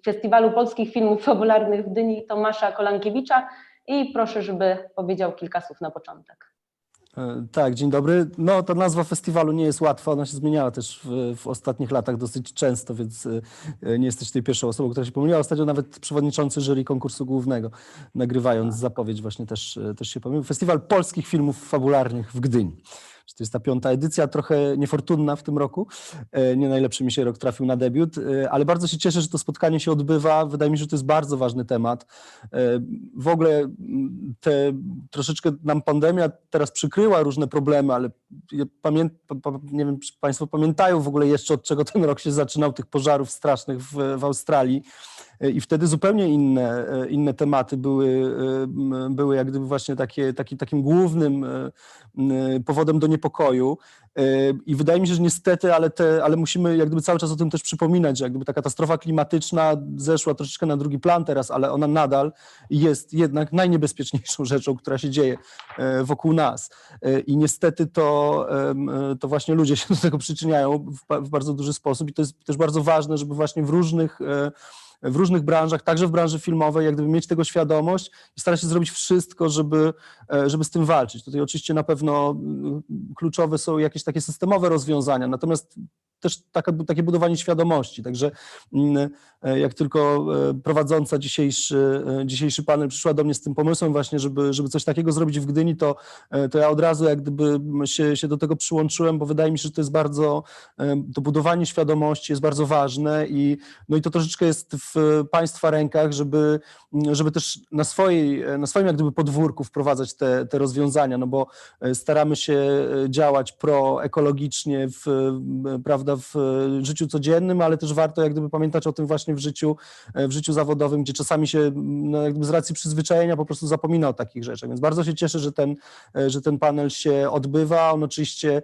Festiwalu Polskich Filmów Fabularnych w Gdyni, Tomasza Kolankiewicza, i proszę, żeby powiedział kilka słów na początek. Tak, dzień dobry. No, ta nazwa festiwalu nie jest łatwa, ona się zmieniała też w ostatnich latach dosyć często, więc nie jesteś tutaj pierwszą osobą, która się pomyliła. Ostatnio nawet przewodniczący jury konkursu głównego, nagrywając zapowiedź, właśnie też się pomylił. Festiwal Polskich Filmów Fabularnych w Gdyni. To jest ta 5. edycja, trochę niefortunna w tym roku. Nie najlepszy mi się rok trafił na debiut, ale bardzo się cieszę, że to spotkanie się odbywa. Wydaje mi się, że to jest bardzo ważny temat. W ogóle troszeczkę nam pandemia teraz przykryła różne problemy, ale nie wiem, czy Państwo pamiętają w ogóle jeszcze, od czego ten rok się zaczynał, tych pożarów strasznych w Australii. I wtedy zupełnie inne tematy były jak gdyby właśnie takim głównym powodem do niepokoju. I wydaje mi się, że niestety, ale musimy jak gdyby cały czas o tym też przypominać, że jak gdyby ta katastrofa klimatyczna zeszła troszeczkę na drugi plan teraz, ale ona nadal jest jednak najniebezpieczniejszą rzeczą, która się dzieje wokół nas. I niestety to właśnie ludzie się do tego przyczyniają w bardzo duży sposób i to jest też bardzo ważne, żeby właśnie w różnych branżach, także w branży filmowej, jak gdyby mieć tego świadomość i starać się zrobić wszystko, żeby z tym walczyć. Tutaj oczywiście na pewno kluczowe są jakieś takie systemowe rozwiązania, natomiast też takie budowanie świadomości. Także jak tylko prowadząca dzisiejszy panel przyszła do mnie z tym pomysłem właśnie, żeby coś takiego zrobić w Gdyni, to ja od razu jak gdyby się do tego przyłączyłem, bo wydaje mi się, że to jest to budowanie świadomości jest bardzo ważne i to troszeczkę jest w Państwa rękach, żeby też na swoim jak gdyby podwórku wprowadzać te rozwiązania, no bo staramy się działać proekologicznie prawda, w życiu codziennym, ale też warto jak gdyby pamiętać o tym właśnie w życiu zawodowym, gdzie czasami się jak gdyby z racji przyzwyczajenia po prostu zapomina o takich rzeczach. Więc bardzo się cieszę, że ten panel się odbywa. On oczywiście,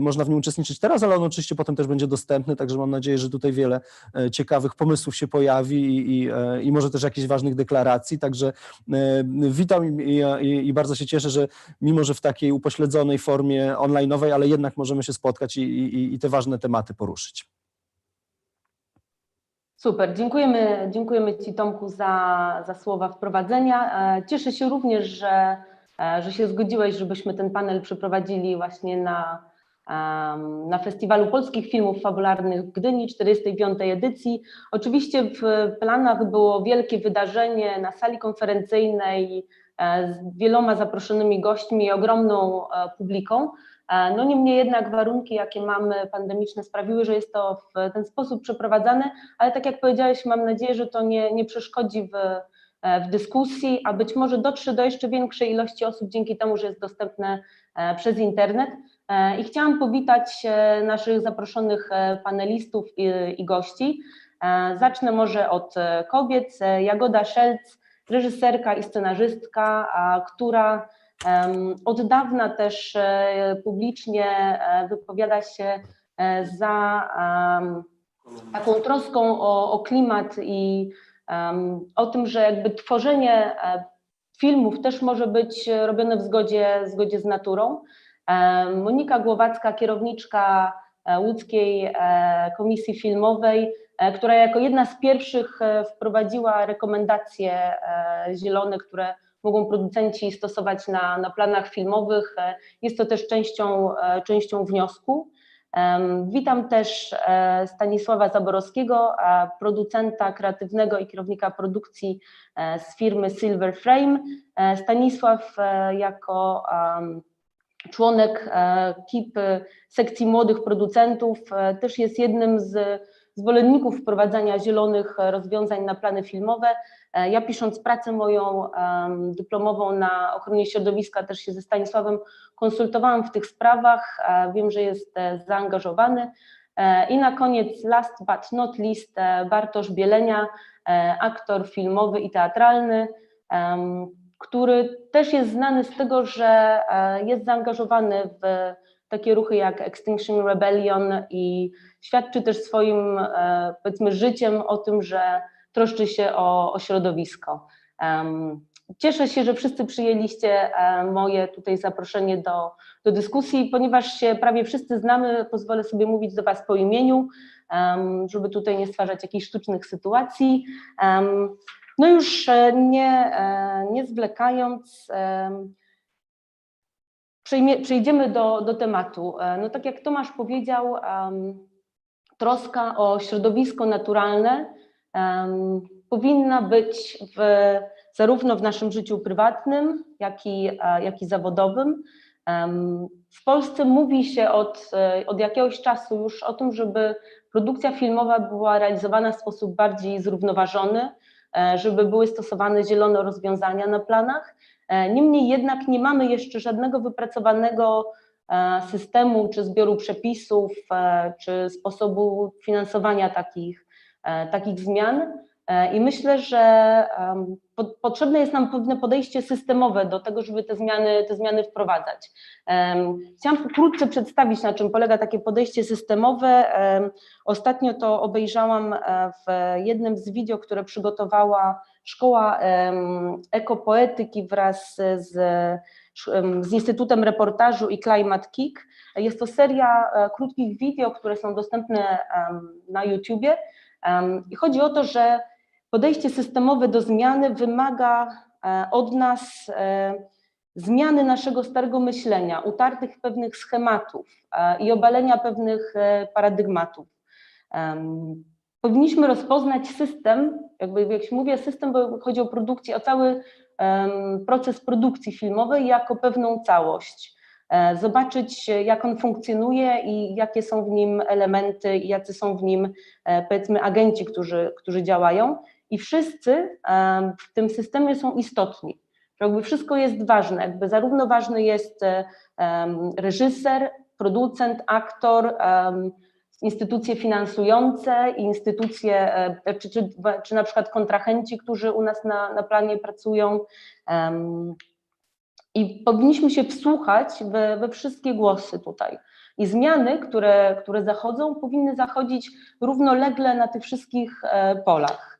można w nim uczestniczyć teraz, ale on oczywiście potem też będzie dostępny, także mam nadzieję, że tutaj wiele ciekawych pomysłów się pojawi i może też jakichś ważnych deklaracji. Także witam i bardzo się cieszę, że mimo, że w takiej upośledzonej formie online'owej, ale jednak możemy się spotkać i te ważne tematy poruszyć. Super, dziękujemy Ci, Tomku, za słowa wprowadzenia. Cieszę się również, że się zgodziłeś, żebyśmy ten panel przeprowadzili właśnie na Festiwalu Polskich Filmów Fabularnych w Gdyni, 45. edycji. Oczywiście w planach było wielkie wydarzenie na sali konferencyjnej z wieloma zaproszonymi gośćmi i ogromną publiką. No niemniej jednak warunki, jakie mamy pandemiczne, sprawiły, że jest to w ten sposób przeprowadzane, ale tak jak powiedziałeś, mam nadzieję, że to nie przeszkodzi w dyskusji, a być może dotrze do jeszcze większej ilości osób dzięki temu, że jest dostępne przez internet. I chciałam powitać naszych zaproszonych panelistów i gości. Zacznę może od kobiet. Jagoda Szelc, reżyserka i scenarzystka, która od dawna też publicznie wypowiada się za taką troską o klimat i o tym, że jakby tworzenie filmów też może być robione w zgodzie z naturą. Monika Głowacka, kierowniczka łódzkiej komisji filmowej, która jako jedna z pierwszych wprowadziła rekomendacje zielone, które mogą producenci stosować na planach filmowych. Jest to też częścią wniosku. Witam też Stanisława Zaborowskiego, producenta kreatywnego i kierownika produkcji z firmy Silver Frame. Stanisław jako członek ekipy sekcji młodych producentów też jest jednym z zwolenników wprowadzania zielonych rozwiązań na plany filmowe. Ja pisząc pracę moją dyplomową na ochronie środowiska też się ze Stanisławem konsultowałam w tych sprawach, wiem, że jest zaangażowany. I na koniec, last but not least, Bartosz Bielenia, aktor filmowy i teatralny, który też jest znany z tego, że jest zaangażowany w takie ruchy jak Extinction Rebellion i świadczy też swoim, powiedzmy, życiem o tym, że troszczy się o środowisko. Cieszę się, że wszyscy przyjęliście moje tutaj zaproszenie do dyskusji, ponieważ się prawie wszyscy znamy, pozwolę sobie mówić do Was po imieniu. żeby tutaj nie stwarzać jakichś sztucznych sytuacji. No już nie zwlekając, przejdziemy do tematu. No tak jak Tomasz powiedział, troska o środowisko naturalne powinna być zarówno w naszym życiu prywatnym, jak i zawodowym. W Polsce mówi się od jakiegoś czasu już o tym, żeby produkcja filmowa była realizowana w sposób bardziej zrównoważony, żeby były stosowane zielone rozwiązania na planach. Niemniej jednak nie mamy jeszcze żadnego wypracowanego systemu czy zbioru przepisów, czy sposobu finansowania takich zmian. I myślę, że potrzebne jest nam pewne podejście systemowe do tego, żeby te zmiany wprowadzać. Chciałam pokrótce przedstawić, na czym polega takie podejście systemowe. Ostatnio to obejrzałam w jednym z wideo, które przygotowała Szkoła Ekopoetyki wraz z Instytutem Reportażu i Climate Kick. Jest to seria krótkich wideo, które są dostępne na YouTubie. I chodzi o to, że podejście systemowe do zmiany wymaga od nas zmiany naszego starego myślenia, utartych pewnych schematów i obalenia pewnych paradygmatów. Powinniśmy rozpoznać system, jak się mówię system, bo chodzi o produkcję, o cały proces produkcji filmowej jako pewną całość. Zobaczyć, jak on funkcjonuje i jakie są w nim elementy i jacy są w nim, powiedzmy, agenci, którzy działają. I wszyscy w tym systemie są istotni. Jakby wszystko jest ważne, zarówno ważny jest reżyser, producent, aktor, instytucje finansujące, instytucje, czy na przykład kontrahenci, którzy u nas na planie pracują. I powinniśmy się wsłuchać we wszystkie głosy tutaj. I zmiany, które zachodzą, powinny zachodzić równolegle na tych wszystkich polach.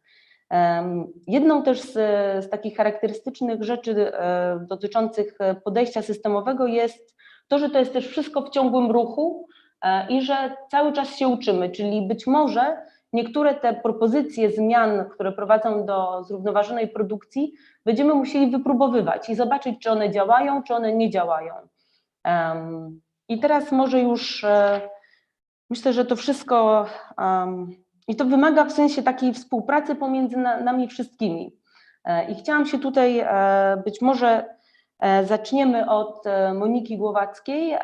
Jedną też z takich charakterystycznych rzeczy dotyczących podejścia systemowego jest to, że to jest też wszystko w ciągłym ruchu i że cały czas się uczymy, czyli być może niektóre te propozycje zmian, które prowadzą do zrównoważonej produkcji, będziemy musieli wypróbowywać i zobaczyć, czy one działają, czy one nie działają. I teraz może już myślę, że to wszystko i to wymaga w sensie takiej współpracy pomiędzy nami wszystkimi. I chciałam się tutaj, być może zaczniemy od Moniki Głowackiej.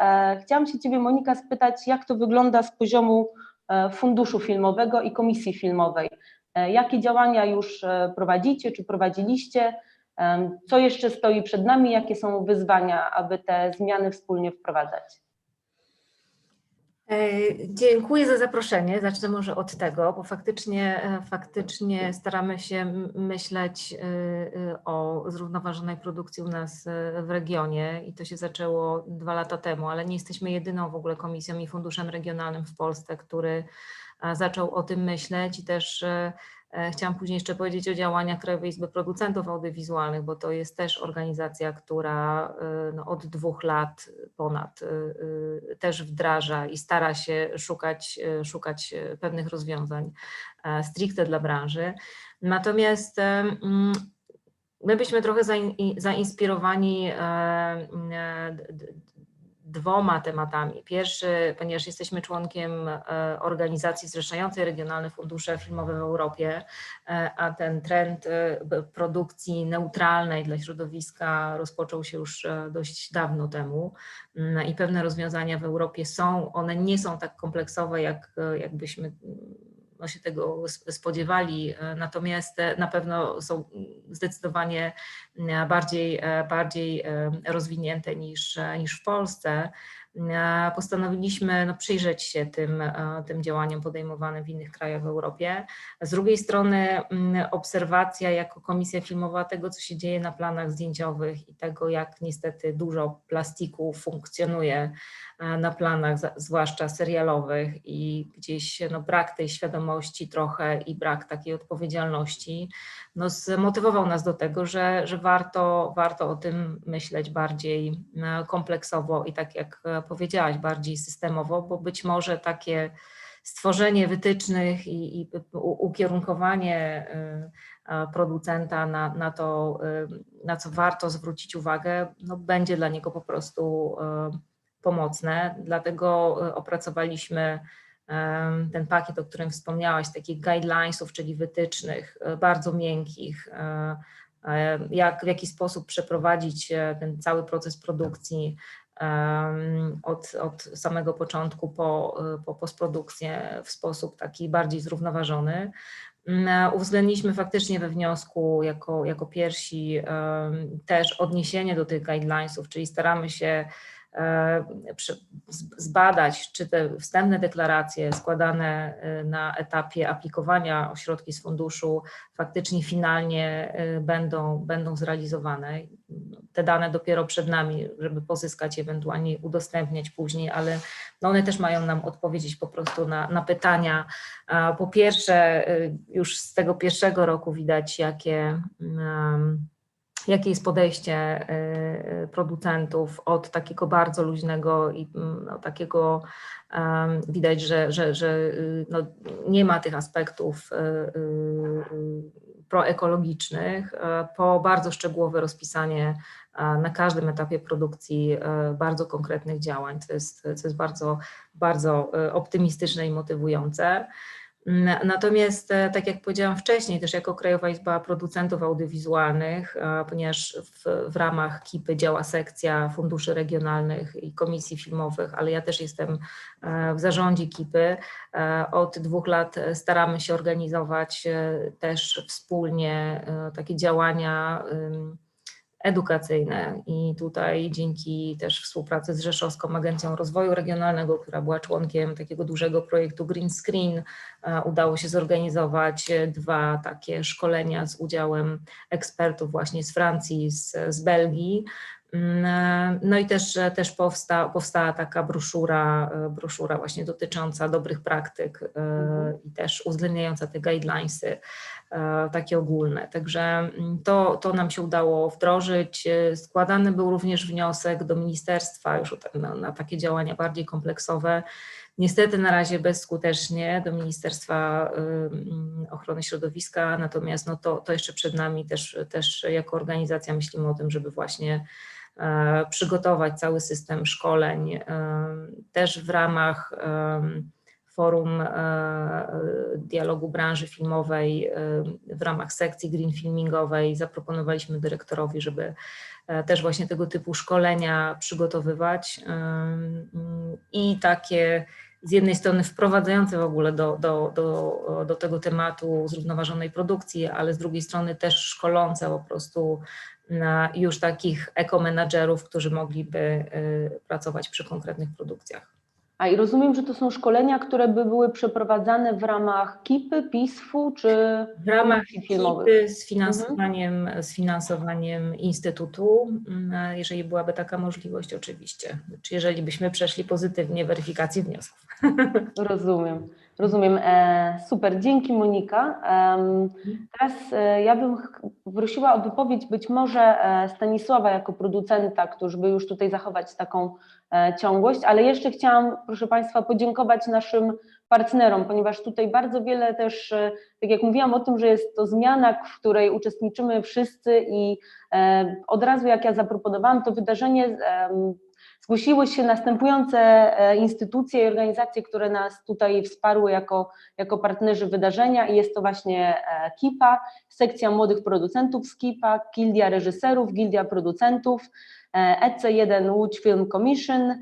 Chciałam się Ciebie, Monika, spytać, jak to wygląda z poziomu Funduszu Filmowego i Komisji Filmowej. Jakie działania już prowadzicie, czy prowadziliście? Co jeszcze stoi przed nami? Jakie są wyzwania, aby te zmiany wspólnie wprowadzać? Dziękuję za zaproszenie. Zacznę może od tego, bo faktycznie staramy się myśleć o zrównoważonej produkcji u nas w regionie i to się zaczęło 2 lata temu, ale nie jesteśmy jedyną w ogóle komisją i funduszem regionalnym w Polsce, który zaczął o tym myśleć i też chciałam później jeszcze powiedzieć o działaniach Krajowej Izby Producentów Audiowizualnych, bo to jest też organizacja, która od 2 lat ponad też wdraża i stara się szukać pewnych rozwiązań stricte dla branży. Natomiast my byliśmy trochę zainspirowani 2 tematami. Pierwszy, ponieważ jesteśmy członkiem organizacji zrzeszającej regionalne fundusze filmowe w Europie, a ten trend produkcji neutralnej dla środowiska rozpoczął się już dość dawno temu i pewne rozwiązania w Europie są, one nie są tak kompleksowe, jakbyśmy się tego spodziewali, natomiast na pewno są zdecydowanie bardziej rozwinięte niż w Polsce. Postanowiliśmy przyjrzeć się tym działaniom podejmowanym w innych krajach w Europie. Z drugiej strony obserwacja jako Komisja Filmowa tego, co się dzieje na planach zdjęciowych i tego, jak niestety dużo plastiku funkcjonuje na planach, zwłaszcza serialowych i gdzieś brak tej świadomości trochę i brak takiej odpowiedzialności, zmotywował nas do tego, że warto o tym myśleć bardziej kompleksowo i tak jak powiedziałaś, bardziej systemowo, bo być może takie stworzenie wytycznych i ukierunkowanie producenta na to, na co warto zwrócić uwagę, no, będzie dla niego po prostu pomocne. Dlatego opracowaliśmy ten pakiet, o którym wspomniałaś, takich guidelinesów, czyli wytycznych bardzo miękkich, w jaki sposób przeprowadzić ten cały proces produkcji od samego początku po postprodukcję w sposób taki bardziej zrównoważony. Uwzględniliśmy faktycznie we wniosku jako pierwsi też odniesienie do tych guidelinesów, czyli staramy się zbadać, czy te wstępne deklaracje składane na etapie aplikowania o środki z funduszu faktycznie finalnie będą zrealizowane. Te dane dopiero przed nami, żeby pozyskać, ewentualnie udostępniać później, ale no one też mają nam odpowiedzieć po prostu na pytania. Po pierwsze, już z tego pierwszego roku widać, jakie jest podejście producentów od takiego bardzo luźnego i takiego, widać, że no nie ma tych aspektów proekologicznych, po bardzo szczegółowe rozpisanie na każdym etapie produkcji bardzo konkretnych działań, co jest bardzo, bardzo optymistyczne i motywujące. Natomiast, tak jak powiedziałam wcześniej, też jako Krajowa Izba Producentów Audiowizualnych, ponieważ w ramach KIP-y działa sekcja funduszy regionalnych i komisji filmowych, ale ja też jestem w zarządzie KIP-y, od 2 lat staramy się organizować też wspólnie takie działania edukacyjne i tutaj dzięki też współpracy z Rzeszowską Agencją Rozwoju Regionalnego, która była członkiem takiego dużego projektu Green Screen, udało się zorganizować 2 takie szkolenia z udziałem ekspertów właśnie z Francji, z Belgii. No i też powstała taka broszura właśnie dotycząca dobrych praktyk i też uwzględniająca te guidelinesy takie ogólne. Także to nam się udało wdrożyć. Składany był również wniosek do ministerstwa już na takie działania bardziej kompleksowe. Niestety na razie bezskutecznie do Ministerstwa Ochrony Środowiska, natomiast no to jeszcze przed nami też jako organizacja myślimy o tym, żeby właśnie przygotować cały system szkoleń, też w ramach Forum Dialogu Branży Filmowej, w ramach sekcji green filmingowej zaproponowaliśmy dyrektorowi, żeby też właśnie tego typu szkolenia przygotowywać i takie z jednej strony wprowadzające w ogóle do tego tematu zrównoważonej produkcji, ale z drugiej strony też szkolące po prostu już takich ekomenadżerów, którzy mogliby pracować przy konkretnych produkcjach. A i rozumiem, że to są szkolenia, które by były przeprowadzane w ramach KIP-y, PISF-u czy w ramach filmowych? KIP-y z finansowaniem Instytutu, jeżeli byłaby taka możliwość oczywiście, czy jeżeli byśmy przeszli pozytywnie weryfikację wniosków. Rozumiem. Super, dzięki Monika. Teraz ja bym prosiła o wypowiedź być może Stanisława jako producenta, który by już tutaj zachować taką ciągłość, ale jeszcze chciałam, proszę Państwa, podziękować naszym partnerom, ponieważ tutaj bardzo wiele też, tak jak mówiłam o tym, że jest to zmiana, w której uczestniczymy wszyscy i od razu jak ja zaproponowałam to wydarzenie, zgłosiły się następujące instytucje i organizacje, które nas tutaj wsparły jako partnerzy wydarzenia i jest to właśnie KIPA, Sekcja Młodych Producentów z KIPA, Gildia Reżyserów, Gildia Producentów, EC1 Łódź Film Commission,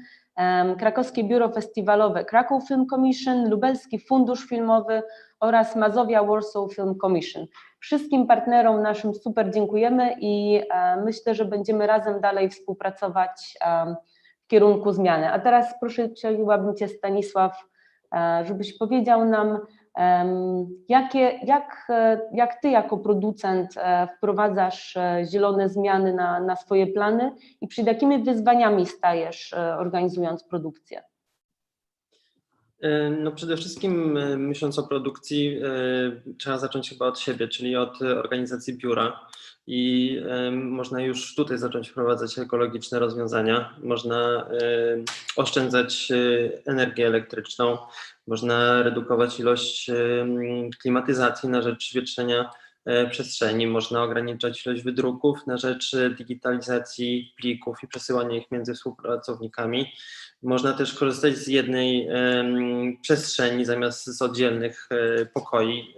Krakowskie Biuro Festiwalowe Kraków Film Commission, Lubelski Fundusz Filmowy oraz Mazowia Warsaw Film Commission. Wszystkim partnerom naszym super dziękujemy i myślę, że będziemy razem dalej współpracować w kierunku zmiany. A teraz prosiłabym Cię, Stanisław, żebyś powiedział nam, jak Ty jako producent wprowadzasz zielone zmiany na swoje plany i przed jakimi wyzwaniami stajesz, organizując produkcję? No przede wszystkim myśląc o produkcji, trzeba zacząć chyba od siebie, czyli od organizacji biura i można już tutaj zacząć wprowadzać ekologiczne rozwiązania. Można oszczędzać energię elektryczną, można redukować ilość klimatyzacji na rzecz wietrzenia przestrzeni, można ograniczać ilość wydruków na rzecz digitalizacji plików i przesyłania ich między współpracownikami. Można też korzystać z jednej przestrzeni zamiast z oddzielnych pokoi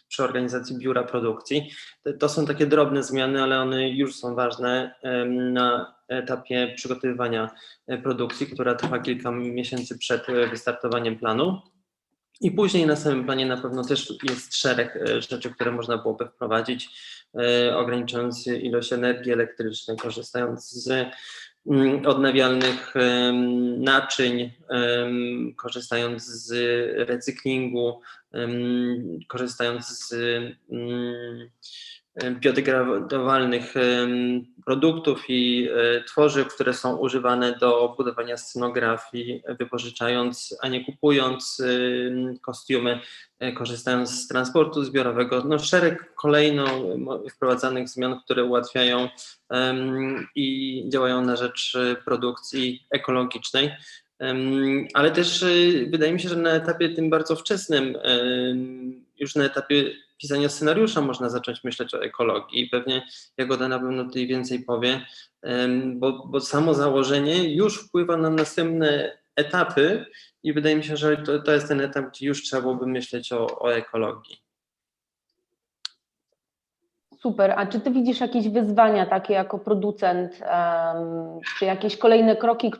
przy organizacji biura produkcji. To są takie drobne zmiany, ale one już są ważne na etapie przygotowywania produkcji, która trwa kilka miesięcy przed wystartowaniem planu. I później na samym planie na pewno też jest szereg rzeczy, które można byłoby wprowadzić, ograniczając ilość energii elektrycznej, korzystając z odnawialnych naczyń, korzystając z recyklingu, korzystając z biodegradowalnych produktów i tworzyw, które są używane do budowania scenografii, wypożyczając, a nie kupując kostiumy, korzystając z transportu zbiorowego. No, szereg kolejno wprowadzanych zmian, które ułatwiają i działają na rzecz produkcji ekologicznej. Ale też wydaje mi się, że na etapie tym bardzo wczesnym, już na etapie pisania scenariusza można zacząć myśleć o ekologii i pewnie Jagoda na pewno tutaj więcej powie, bo samo założenie już wpływa na następne etapy i wydaje mi się, że to jest ten etap, gdzie już trzeba byłoby myśleć o ekologii. Super. A czy ty widzisz jakieś wyzwania takie jako producent, czy jakieś kolejne kroki,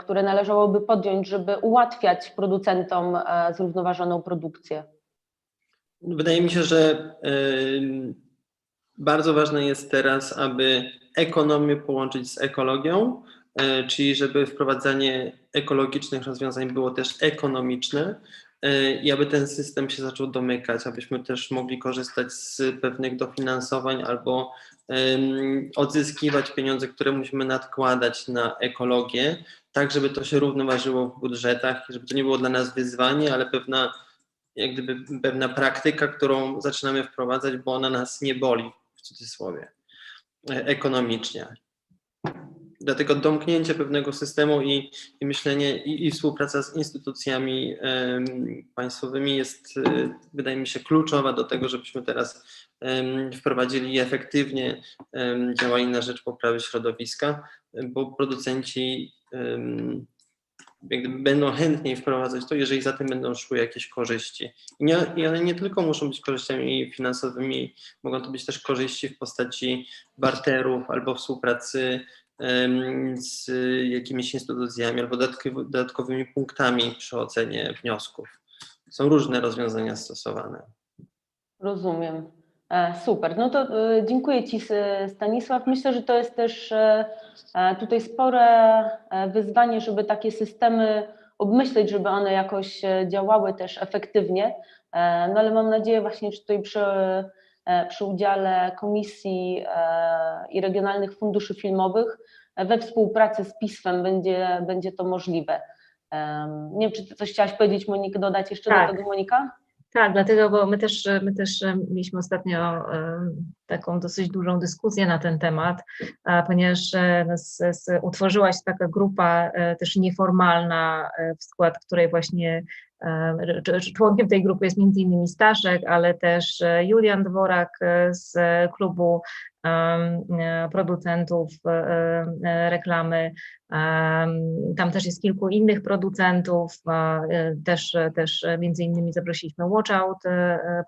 które należałoby podjąć, żeby ułatwiać producentom zrównoważoną produkcję? Wydaje mi się, że bardzo ważne jest teraz, aby ekonomię połączyć z ekologią, czyli żeby wprowadzanie ekologicznych rozwiązań było też ekonomiczne i aby ten system się zaczął domykać, abyśmy też mogli korzystać z pewnych dofinansowań albo odzyskiwać pieniądze, które musimy nadkładać na ekologię, tak żeby to się równoważyło w budżetach, żeby to nie było dla nas wyzwanie, ale jak gdyby pewna praktyka, którą zaczynamy wprowadzać, bo ona nas nie boli, w cudzysłowie, ekonomicznie. Dlatego domknięcie pewnego systemu i myślenie i współpraca z instytucjami państwowymi jest, wydaje mi się, kluczowa do tego, żebyśmy teraz wprowadzili efektywnie działania na rzecz poprawy środowiska, bo producenci jak gdyby będą chętniej wprowadzać to, jeżeli za tym będą szły jakieś korzyści. I one nie tylko muszą być korzyściami finansowymi, mogą to być też korzyści w postaci barterów albo współpracy z jakimiś instytucjami albo dodatkowymi punktami przy ocenie wniosków. Są różne rozwiązania stosowane. Rozumiem. Super. No to dziękuję Ci, Stanisław. Myślę, że to jest też tutaj spore wyzwanie, żeby takie systemy obmyśleć, żeby one jakoś działały też efektywnie. No ale mam nadzieję właśnie, że tutaj przy udziale Komisji i Regionalnych Funduszy Filmowych we współpracy z PISF-em będzie to możliwe. Nie wiem, czy Ty coś chciałaś powiedzieć, Monika, dodać jeszcze do tego, Monika? Tak, dlatego, bo my też mieliśmy ostatnio taką dosyć dużą dyskusję na ten temat, ponieważ utworzyła się taka grupa też nieformalna, w skład której właśnie członkiem tej grupy jest między innymi Staszek, ale też Julian Dworak z klubu producentów reklamy. Tam też jest kilku innych producentów, też między innymi zaprosiliśmy Watch Out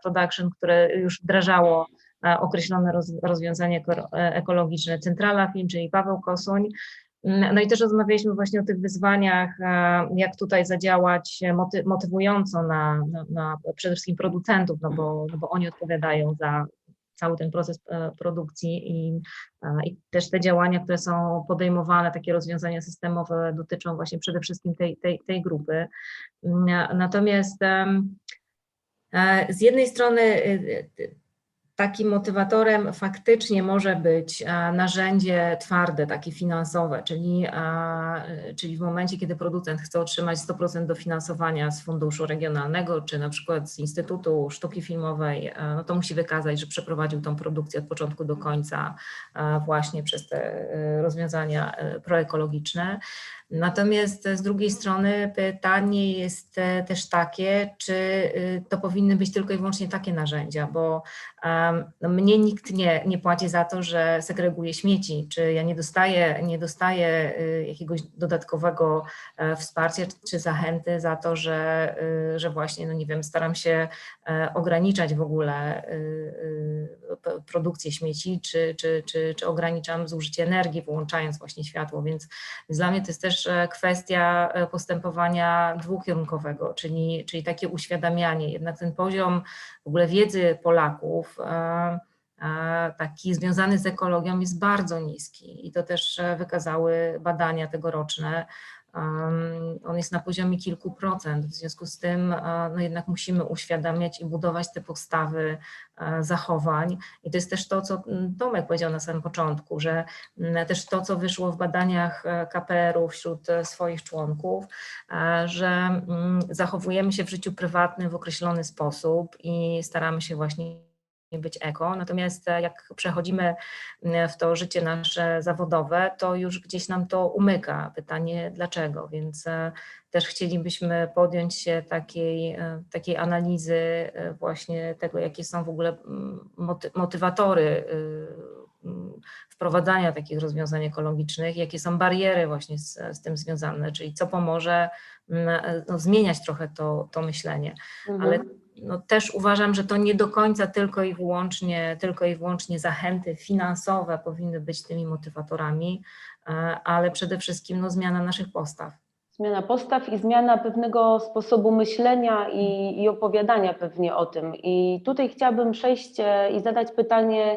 Production, które już wdrażało określone rozwiązanie ekologiczne, Centrala Film, czyli Paweł Kosuń. No i też rozmawialiśmy właśnie o tych wyzwaniach, jak tutaj zadziałać motywująco na przede wszystkim producentów, no bo oni odpowiadają za cały ten proces produkcji i też te działania, które są podejmowane, takie rozwiązania systemowe dotyczą właśnie przede wszystkim tej grupy. Natomiast z jednej strony takim motywatorem faktycznie może być narzędzie twarde, takie finansowe, czyli w momencie, kiedy producent chce otrzymać 100% dofinansowania z funduszu regionalnego, czy na przykład z Instytutu Sztuki Filmowej, no to musi wykazać, że przeprowadził tą produkcję od początku do końca właśnie przez te rozwiązania proekologiczne. Natomiast z drugiej strony pytanie jest też takie, czy to powinny być tylko i wyłącznie takie narzędzia, bo mnie nikt nie płaci za to, że segreguję śmieci, czy ja nie dostaję jakiegoś dodatkowego wsparcia czy zachęty za to, że właśnie, no nie wiem, staram się ograniczać w ogóle produkcję śmieci, czy ograniczam zużycie energii, wyłączając właśnie światło, więc dla mnie to jest też kwestia postępowania dwukierunkowego, czyli takie uświadamianie, jednak ten poziom w ogóle wiedzy Polaków, taki związany z ekologią, jest bardzo niski i to też wykazały badania tegoroczne. On jest na poziomie kilku procent, w związku z tym no jednak musimy uświadamiać i budować te podstawy zachowań. I to jest też to, co Tomek powiedział na samym początku, że też to, co wyszło w badaniach KPR-u wśród swoich członków, że zachowujemy się w życiu prywatnym w określony sposób i staramy się właśnie być eko, natomiast jak przechodzimy w to życie nasze zawodowe, to już gdzieś nam to umyka. Pytanie dlaczego, więc też chcielibyśmy podjąć się takiej analizy właśnie tego, jakie są w ogóle motywatory wprowadzania takich rozwiązań ekologicznych, jakie są bariery właśnie z tym związane, czyli co pomoże no, zmieniać trochę to myślenie, ale no, też uważam, że to nie do końca tylko i wyłącznie zachęty finansowe powinny być tymi motywatorami, ale przede wszystkim no, zmiana naszych postaw. Zmiana postaw i zmiana pewnego sposobu myślenia i opowiadania pewnie o tym. I tutaj chciałabym przejść i zadać pytanie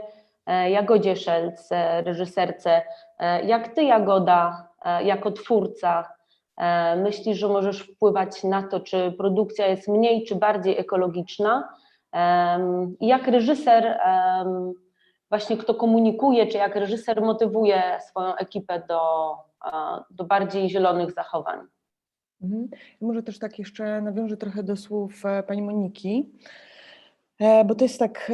Jagodzie Szelc, reżyserce. Jak ty, Jagoda, jako twórca, myślisz, że możesz wpływać na to, czy produkcja jest mniej czy bardziej ekologiczna? I jak reżyser, właśnie kto komunikuje, czy jak reżyser motywuje swoją ekipę do bardziej zielonych zachowań? Może też tak jeszcze nawiążę trochę do słów pani Moniki, bo to jest tak,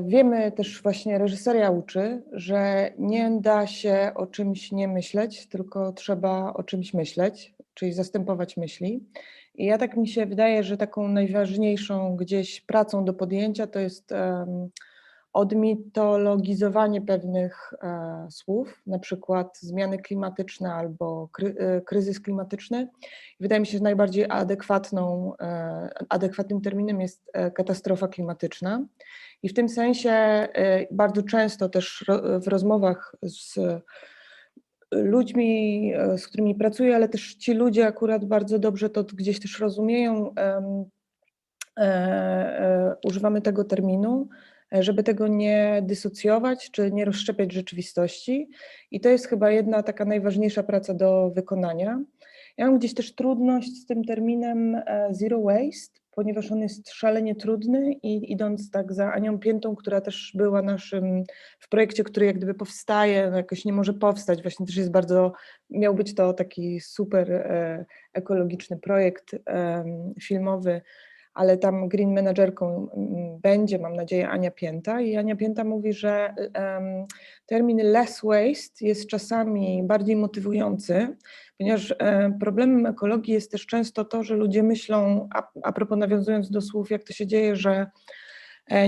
wiemy też właśnie, reżyseria uczy, że nie da się o czymś nie myśleć, tylko trzeba o czymś myśleć, czyli zastępować myśli. I tak mi się wydaje, że taką najważniejszą gdzieś pracą do podjęcia to jest odmitologizowanie pewnych słów, na przykład zmiany klimatyczne albo kryzys klimatyczny. Wydaje mi się, że najbardziej adekwatnym terminem jest katastrofa klimatyczna. I w tym sensie bardzo często też w rozmowach z ludźmi, z którymi pracuję, ale też ci ludzie akurat bardzo dobrze to gdzieś też rozumieją, używamy tego terminu, żeby tego nie dysocjować, czy nie rozszczepiać rzeczywistości. I to jest chyba jedna taka najważniejsza praca do wykonania. Ja mam gdzieś też trudność z tym terminem zero waste, ponieważ on jest szalenie trudny i idąc tak za Anią Piętą, która też była naszym w projekcie, który jak gdyby powstaje, no jakoś nie może powstać, właśnie też jest miał być to taki super ekologiczny projekt filmowy, ale tam green managerką będzie, mam nadzieję, Ania Pięta i Ania Pięta mówi, że termin less waste jest czasami bardziej motywujący, ponieważ problemem ekologii jest też często to, że ludzie myślą, a propos nawiązując do słów, jak to się dzieje, że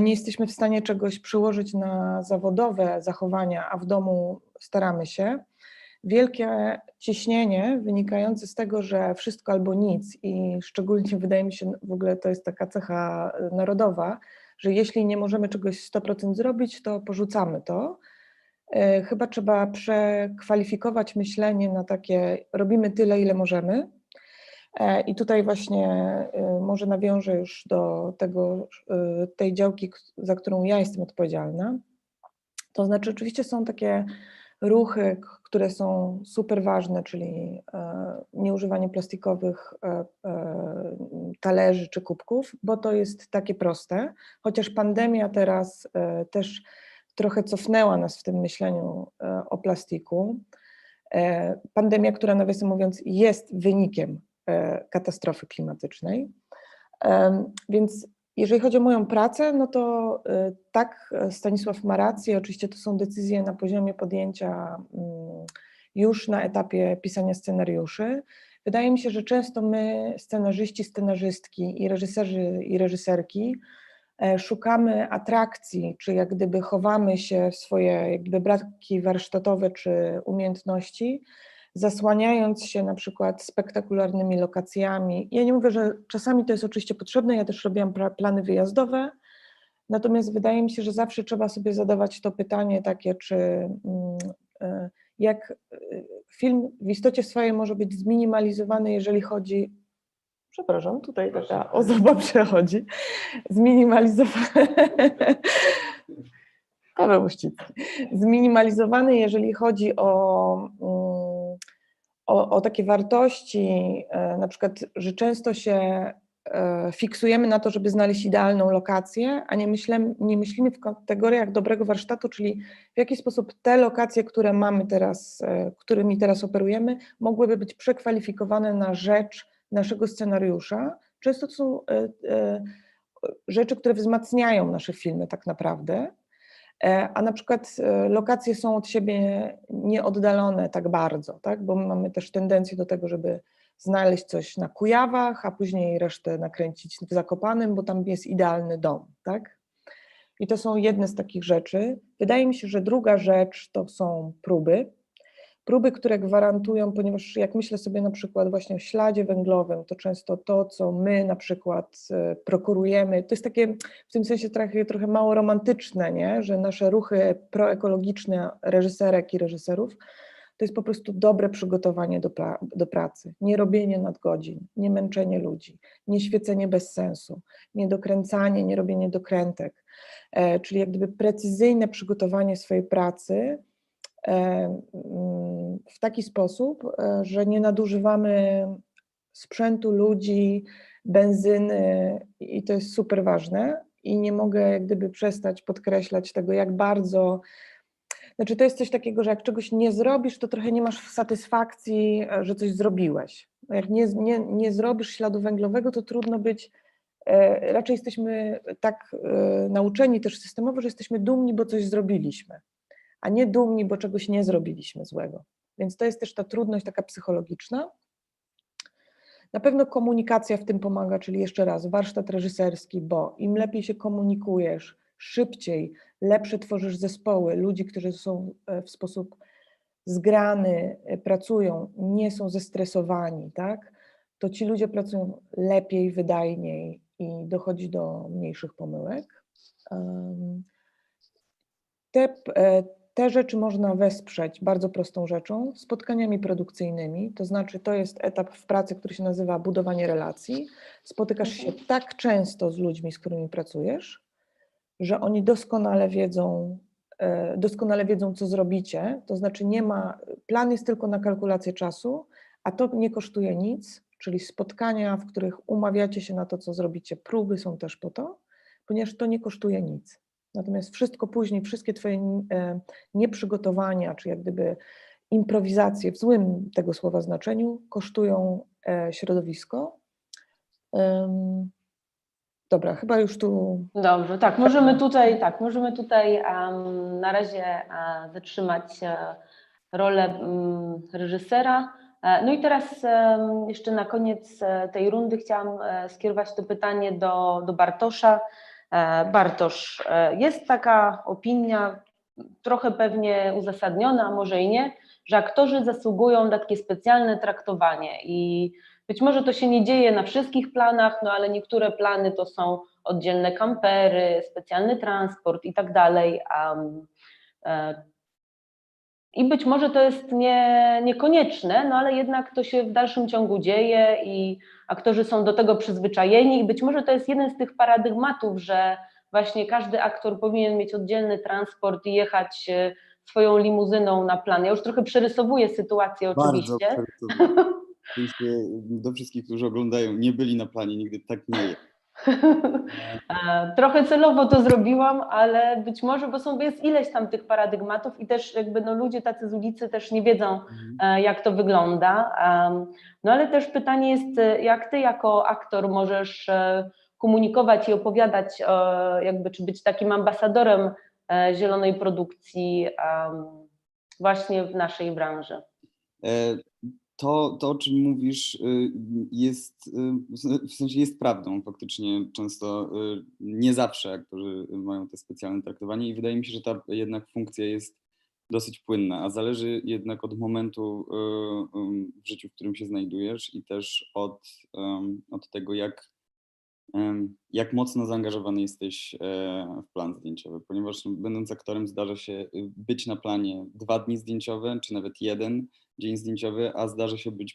nie jesteśmy w stanie czegoś przełożyć na zawodowe zachowania, a w domu staramy się. Wielkie ciśnienie wynikające z tego, że wszystko albo nic i szczególnie wydaje mi się, w ogóle to jest taka cecha narodowa, że jeśli nie możemy czegoś 100% zrobić, to porzucamy to. Chyba trzeba przekwalifikować myślenie na takie robimy tyle, ile możemy. I tutaj właśnie może nawiążę już do tej działki, za którą ja jestem odpowiedzialna. To znaczy oczywiście są takie ruchy, które są super ważne, czyli nieużywanie plastikowych talerzy czy kubków, bo to jest takie proste, chociaż pandemia teraz też trochę cofnęła nas w tym myśleniu o plastiku. Pandemia, która nawiasem mówiąc jest wynikiem katastrofy klimatycznej. Więc jeżeli chodzi o moją pracę, no to tak, Stanisław ma rację, oczywiście to są decyzje na poziomie podjęcia już na etapie pisania scenariuszy. Wydaje mi się, że często my, scenarzyści, scenarzystki i reżyserzy i reżyserki, szukamy atrakcji, czy jak gdyby chowamy się w swoje jak gdyby braki warsztatowe czy umiejętności, zasłaniając się na przykład spektakularnymi lokacjami. Ja nie mówię, że czasami to jest oczywiście potrzebne, ja też robiłam plany wyjazdowe, natomiast wydaje mi się, że zawsze trzeba sobie zadawać to pytanie takie, czy jak film w istocie swojej może być zminimalizowany, jeżeli chodzi, przepraszam, tutaj taka osoba przechodzi, zminimalizowany, jeżeli chodzi o takie wartości, na przykład, że często się fiksujemy na to, żeby znaleźć idealną lokację, a nie myślimy w kategoriach dobrego warsztatu, czyli w jaki sposób te lokacje, które mamy teraz, którymi teraz operujemy, mogłyby być przekwalifikowane na rzecz naszego scenariusza. Często to są rzeczy, które wzmacniają nasze filmy tak naprawdę, a na przykład lokacje są od siebie nieoddalone tak bardzo, tak? Bo my mamy też tendencję do tego, żeby znaleźć coś na Kujawach, a później resztę nakręcić w Zakopanem, bo tam jest idealny dom, tak? I to są jedne z takich rzeczy. Wydaje mi się, że druga rzecz to są próby, które gwarantują, ponieważ jak myślę sobie na przykład właśnie o śladzie węglowym, to często to, co my na przykład prokurujemy, to jest takie w tym sensie trochę mało romantyczne, nie? Że nasze ruchy proekologiczne reżyserek i reżyserów to jest po prostu dobre przygotowanie do pracy, nie robienie nadgodzin, nie męczenie ludzi, nie świecenie bez sensu, nie dokręcanie, nie robienie dokrętek, czyli jak gdyby precyzyjne przygotowanie swojej pracy w taki sposób, że nie nadużywamy sprzętu, ludzi, benzyny i to jest super ważne i nie mogę jak gdyby przestać podkreślać tego, jak bardzo, znaczy to jest coś takiego, że jak czegoś nie zrobisz, to trochę nie masz satysfakcji, że coś zrobiłeś. Jak nie zrobisz śladu węglowego, to trudno być, raczej jesteśmy tak nauczeni też systemowo, że jesteśmy dumni, bo coś zrobiliśmy, a nie dumni, bo czegoś nie zrobiliśmy złego. Więc to jest też ta trudność taka psychologiczna. Na pewno komunikacja w tym pomaga, czyli jeszcze raz, warsztat reżyserski, bo im lepiej się komunikujesz, szybciej, lepsze tworzysz zespoły, ludzi, którzy są w sposób zgrany, pracują, nie są zestresowani, tak? To ci ludzie pracują lepiej, wydajniej i dochodzi do mniejszych pomyłek. Te rzeczy można wesprzeć bardzo prostą rzeczą, spotkaniami produkcyjnymi, to znaczy to jest etap w pracy, który się nazywa budowanie relacji. Spotykasz się tak często z ludźmi, z którymi pracujesz, że oni doskonale wiedzą, co zrobicie, to znaczy plan jest tylko na kalkulację czasu, a to nie kosztuje nic, czyli spotkania, w których umawiacie się na to, co zrobicie, próby są też po to, ponieważ to nie kosztuje nic. Natomiast wszystko później, wszystkie twoje nieprzygotowania, czy jak gdyby improwizacje w złym tego słowa znaczeniu kosztują środowisko. Dobra, chyba już tu... Dobrze, tak, możemy tutaj na razie zatrzymać rolę reżysera. No i teraz jeszcze na koniec tej rundy chciałam skierować to pytanie do Bartosza. Bartosz, jest taka opinia, trochę pewnie uzasadniona, a może i nie, że aktorzy zasługują na takie specjalne traktowanie i być może to się nie dzieje na wszystkich planach, no ale niektóre plany to są oddzielne kampery, specjalny transport i tak dalej. I być może to jest niekonieczne, no ale jednak to się w dalszym ciągu dzieje i aktorzy są do tego przyzwyczajeni i być może to jest jeden z tych paradygmatów, że właśnie każdy aktor powinien mieć oddzielny transport i jechać swoją limuzyną na plan. Ja już trochę przerysowuję sytuację Bardzo oczywiście. przerysowo. W sensie, do wszystkich, którzy oglądają, nie byli na planie, nigdy tak nie jest. Trochę celowo to zrobiłam, ale być może, bo jest ileś tam tych paradygmatów i też jakby no ludzie tacy z ulicy też nie wiedzą, jak to wygląda. No ale też pytanie jest, jak ty jako aktor możesz komunikować i opowiadać, jakby czy być takim ambasadorem zielonej produkcji właśnie w naszej branży. To, o czym mówisz, jest w sensie jest prawdą faktycznie. Często nie zawsze aktorzy mają te specjalne traktowanie i wydaje mi się, że ta jednak funkcja jest dosyć płynna, a zależy jednak od momentu w życiu, w którym się znajdujesz i też od tego, jak mocno zaangażowany jesteś w plan zdjęciowy, ponieważ będąc aktorem zdarza się być na planie 2 dni zdjęciowe, czy nawet 1 dzień zdjęciowy, a zdarza się być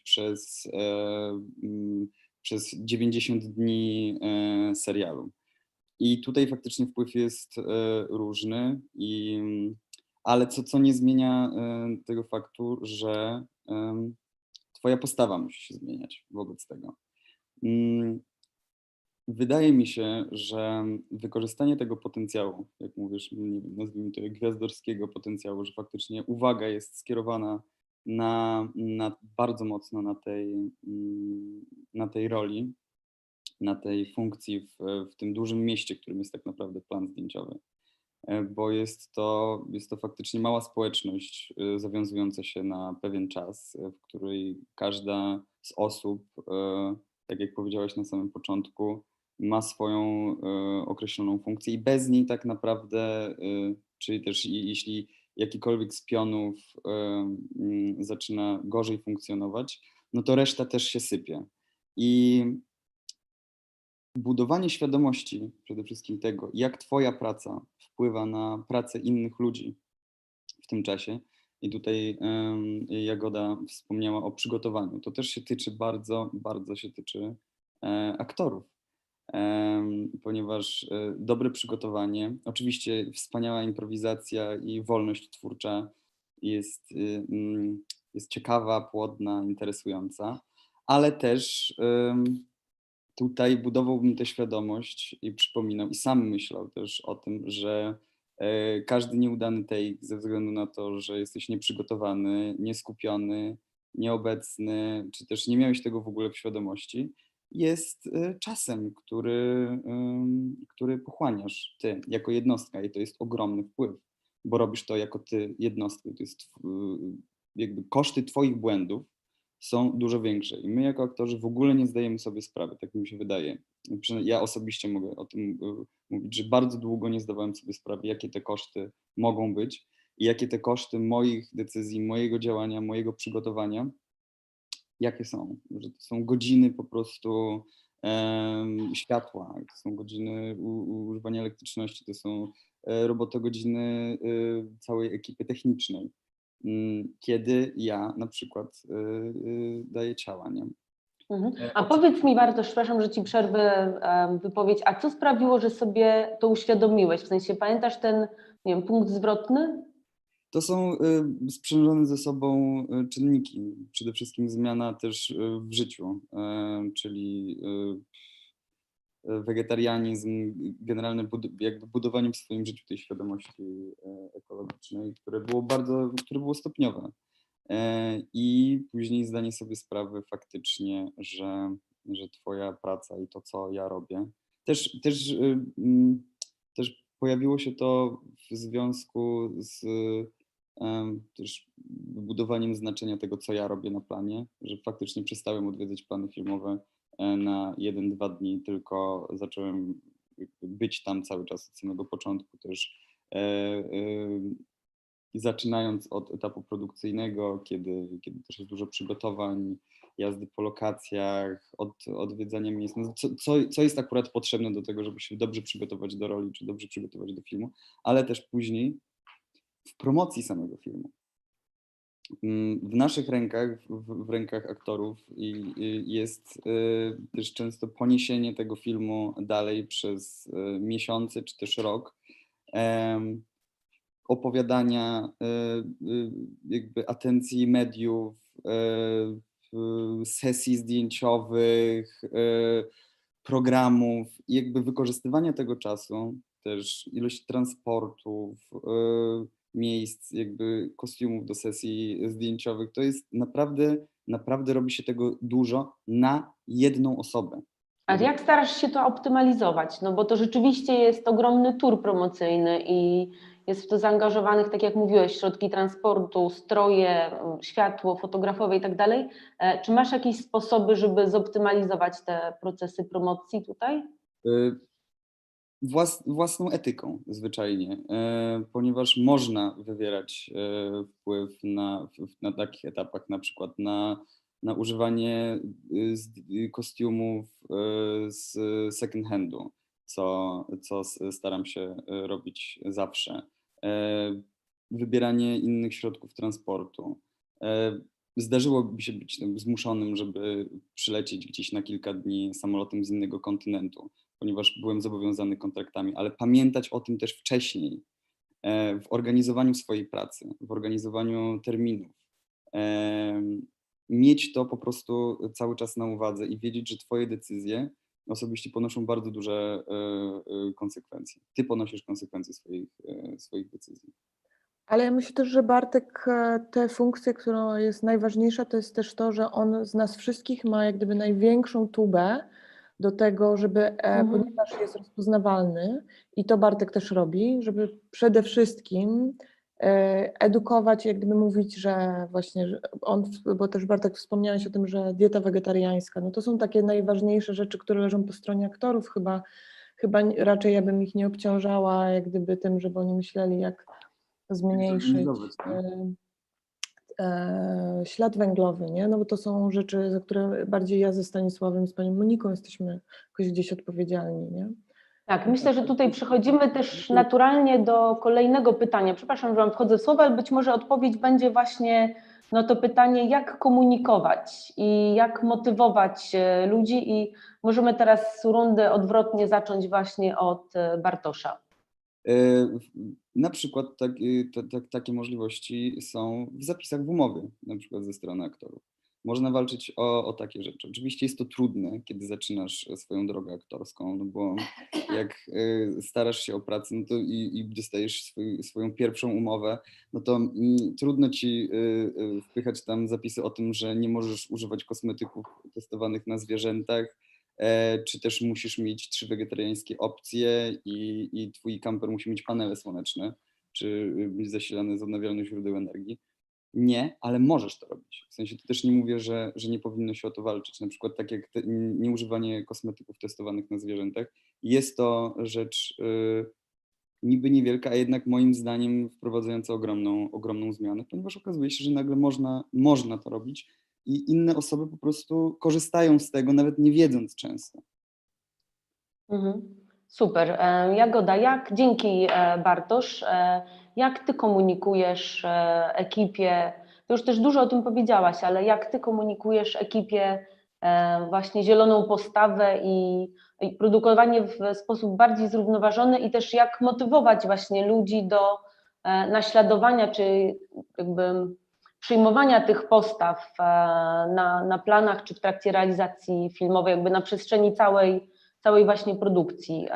przez 90 dni serialu. I tutaj faktycznie wpływ jest różny, ale co nie zmienia tego faktu, że twoja postawa musi się zmieniać wobec tego. Wydaje mi się, że wykorzystanie tego potencjału, jak mówisz, nazwijmy to gwiazdorskiego potencjału, że faktycznie uwaga jest skierowana bardzo mocno na tej roli, na tej funkcji w tym dużym mieście, którym jest tak naprawdę plan zdjęciowy. Bo jest to faktycznie mała społeczność zawiązująca się na pewien czas, w której każda z osób, tak jak powiedziałaś na samym początku, ma swoją określoną funkcję i bez niej tak naprawdę, czyli też jeśli jakikolwiek z pionów zaczyna gorzej funkcjonować, no to reszta też się sypie. I budowanie świadomości przede wszystkim tego, jak twoja praca wpływa na pracę innych ludzi w tym czasie. I tutaj Jagoda wspomniała o przygotowaniu. To też się tyczy bardzo się tyczy aktorów. Ponieważ dobre przygotowanie, oczywiście wspaniała improwizacja i wolność twórcza jest ciekawa, płodna, interesująca, ale też tutaj budowałbym tę świadomość i przypominał i sam myślał też o tym, że każdy nieudany take ze względu na to, że jesteś nieprzygotowany, nieskupiony, nieobecny, czy też nie miałeś tego w ogóle w świadomości, jest czasem, który pochłaniasz ty jako jednostka i to jest ogromny wpływ, bo robisz to jako ty jednostkę. To jest jakby koszty twoich błędów są dużo większe i my jako aktorzy w ogóle nie zdajemy sobie sprawy, tak mi się wydaje. Ja osobiście mogę o tym mówić, że bardzo długo nie zdawałem sobie sprawy, jakie te koszty mogą być i jakie te koszty moich decyzji, mojego działania, mojego przygotowania, jakie są. Że to są godziny po prostu światła, to są godziny używania elektryczności, to są robotogodziny całej ekipy technicznej, kiedy ja na przykład daję ciała, nie? A powiedz mi, Bartosz, przepraszam, że ci przerwę wypowiedź, a co sprawiło, że sobie to uświadomiłeś? W sensie pamiętasz ten, nie wiem, punkt zwrotny? To są sprzężone ze sobą czynniki. Przede wszystkim zmiana też w życiu, czyli wegetarianizm, generalne jakby budowanie w swoim życiu tej świadomości ekologicznej, które było stopniowe. I później zdanie sobie sprawy faktycznie, że twoja praca i to, co ja robię, też pojawiło się to w związku z też budowaniem znaczenia tego, co ja robię na planie, że faktycznie przestałem odwiedzać plany filmowe na 1-2 dni, tylko zacząłem być tam cały czas od samego początku też. Zaczynając od etapu produkcyjnego, kiedy też jest dużo przygotowań, jazdy po lokacjach, odwiedzania miejsc, no co jest akurat potrzebne do tego, żeby się dobrze przygotować do roli, czy dobrze przygotować do filmu, ale też później w promocji samego filmu. W naszych rękach, w rękach aktorów jest też często poniesienie tego filmu dalej przez miesiące czy też rok. opowiadania, jakby atencji mediów, sesji zdjęciowych, programów i jakby wykorzystywania tego czasu, też ilość transportów, miejsc, jakby kostiumów do sesji zdjęciowych, to jest naprawdę robi się tego dużo na jedną osobę. A jak starasz się to optymalizować? No bo to rzeczywiście jest ogromny tur promocyjny i jest w to zaangażowanych, tak jak mówiłeś, środki transportu, stroje, światło, fotografowie i tak dalej. Czy masz jakieś sposoby, żeby zoptymalizować te procesy promocji tutaj? Własną etyką zwyczajnie, ponieważ można wywierać wpływ na takich etapach, na przykład na używanie kostiumów z second handu, co staram się robić zawsze. Wybieranie innych środków transportu. Zdarzyło mi się być zmuszonym, żeby przylecieć gdzieś na kilka dni samolotem z innego kontynentu, ponieważ byłem zobowiązany kontraktami, ale pamiętać o tym też wcześniej, w organizowaniu swojej pracy, w organizowaniu terminów. Mieć to po prostu cały czas na uwadze i wiedzieć, że twoje decyzje osobiście ponoszą bardzo duże konsekwencje. Ty ponosisz konsekwencje swoich decyzji. Ale ja myślę też, że Bartek, tę funkcję, która jest najważniejsza, to jest też to, że on z nas wszystkich ma jak gdyby największą tubę do tego, żeby, ponieważ jest rozpoznawalny i to Bartek też robi, żeby przede wszystkim edukować, jak gdyby mówić, że właśnie że on, bo też Bartek wspomniałeś o tym, że dieta wegetariańska, no to są takie najważniejsze rzeczy, które leżą po stronie aktorów, chyba raczej ja bym ich nie obciążała jak gdyby tym, żeby oni myśleli, jak zmniejszyć ślad węglowy, nie? No bo to są rzeczy, za które bardziej ja ze Stanisławem, z panią Moniką jesteśmy jakoś gdzieś odpowiedzialni, nie? Tak, myślę, że tutaj przechodzimy też naturalnie do kolejnego pytania. Przepraszam, że wam wchodzę w słowo, ale być może odpowiedź będzie właśnie no to pytanie, jak komunikować i jak motywować ludzi i możemy teraz rundę odwrotnie zacząć właśnie od Bartosza. Na przykład takie możliwości są w zapisach w umowie, na przykład ze strony aktorów. Można walczyć o takie rzeczy. Oczywiście jest to trudne, kiedy zaczynasz swoją drogę aktorską, no bo jak starasz się o pracę no to i dostajesz swoją pierwszą umowę, no to trudno ci wpychać tam zapisy o tym, że nie możesz używać kosmetyków testowanych na zwierzętach, czy też musisz mieć 3 wegetariańskie opcje i twój kamper musi mieć panele słoneczne, czy być zasilany z odnawialnych źródeł energii. Nie, ale możesz to robić. W sensie to też nie mówię, że nie powinno się o to walczyć. Na przykład tak jak nieużywanie kosmetyków testowanych na zwierzętach. Jest to rzecz niby niewielka, a jednak moim zdaniem wprowadzająca ogromną zmianę, ponieważ okazuje się, że nagle można to robić i inne osoby po prostu korzystają z tego, nawet nie wiedząc często. Super. Jagoda, dzięki Bartosz, jak ty komunikujesz ekipie, ty już też dużo o tym powiedziałaś, ale jak ty komunikujesz ekipie właśnie zieloną postawę i produkowanie w sposób bardziej zrównoważony i też jak motywować właśnie ludzi do naśladowania czy jakby przyjmowania tych postaw na planach czy w trakcie realizacji filmowej, jakby na przestrzeni całej właśnie produkcji.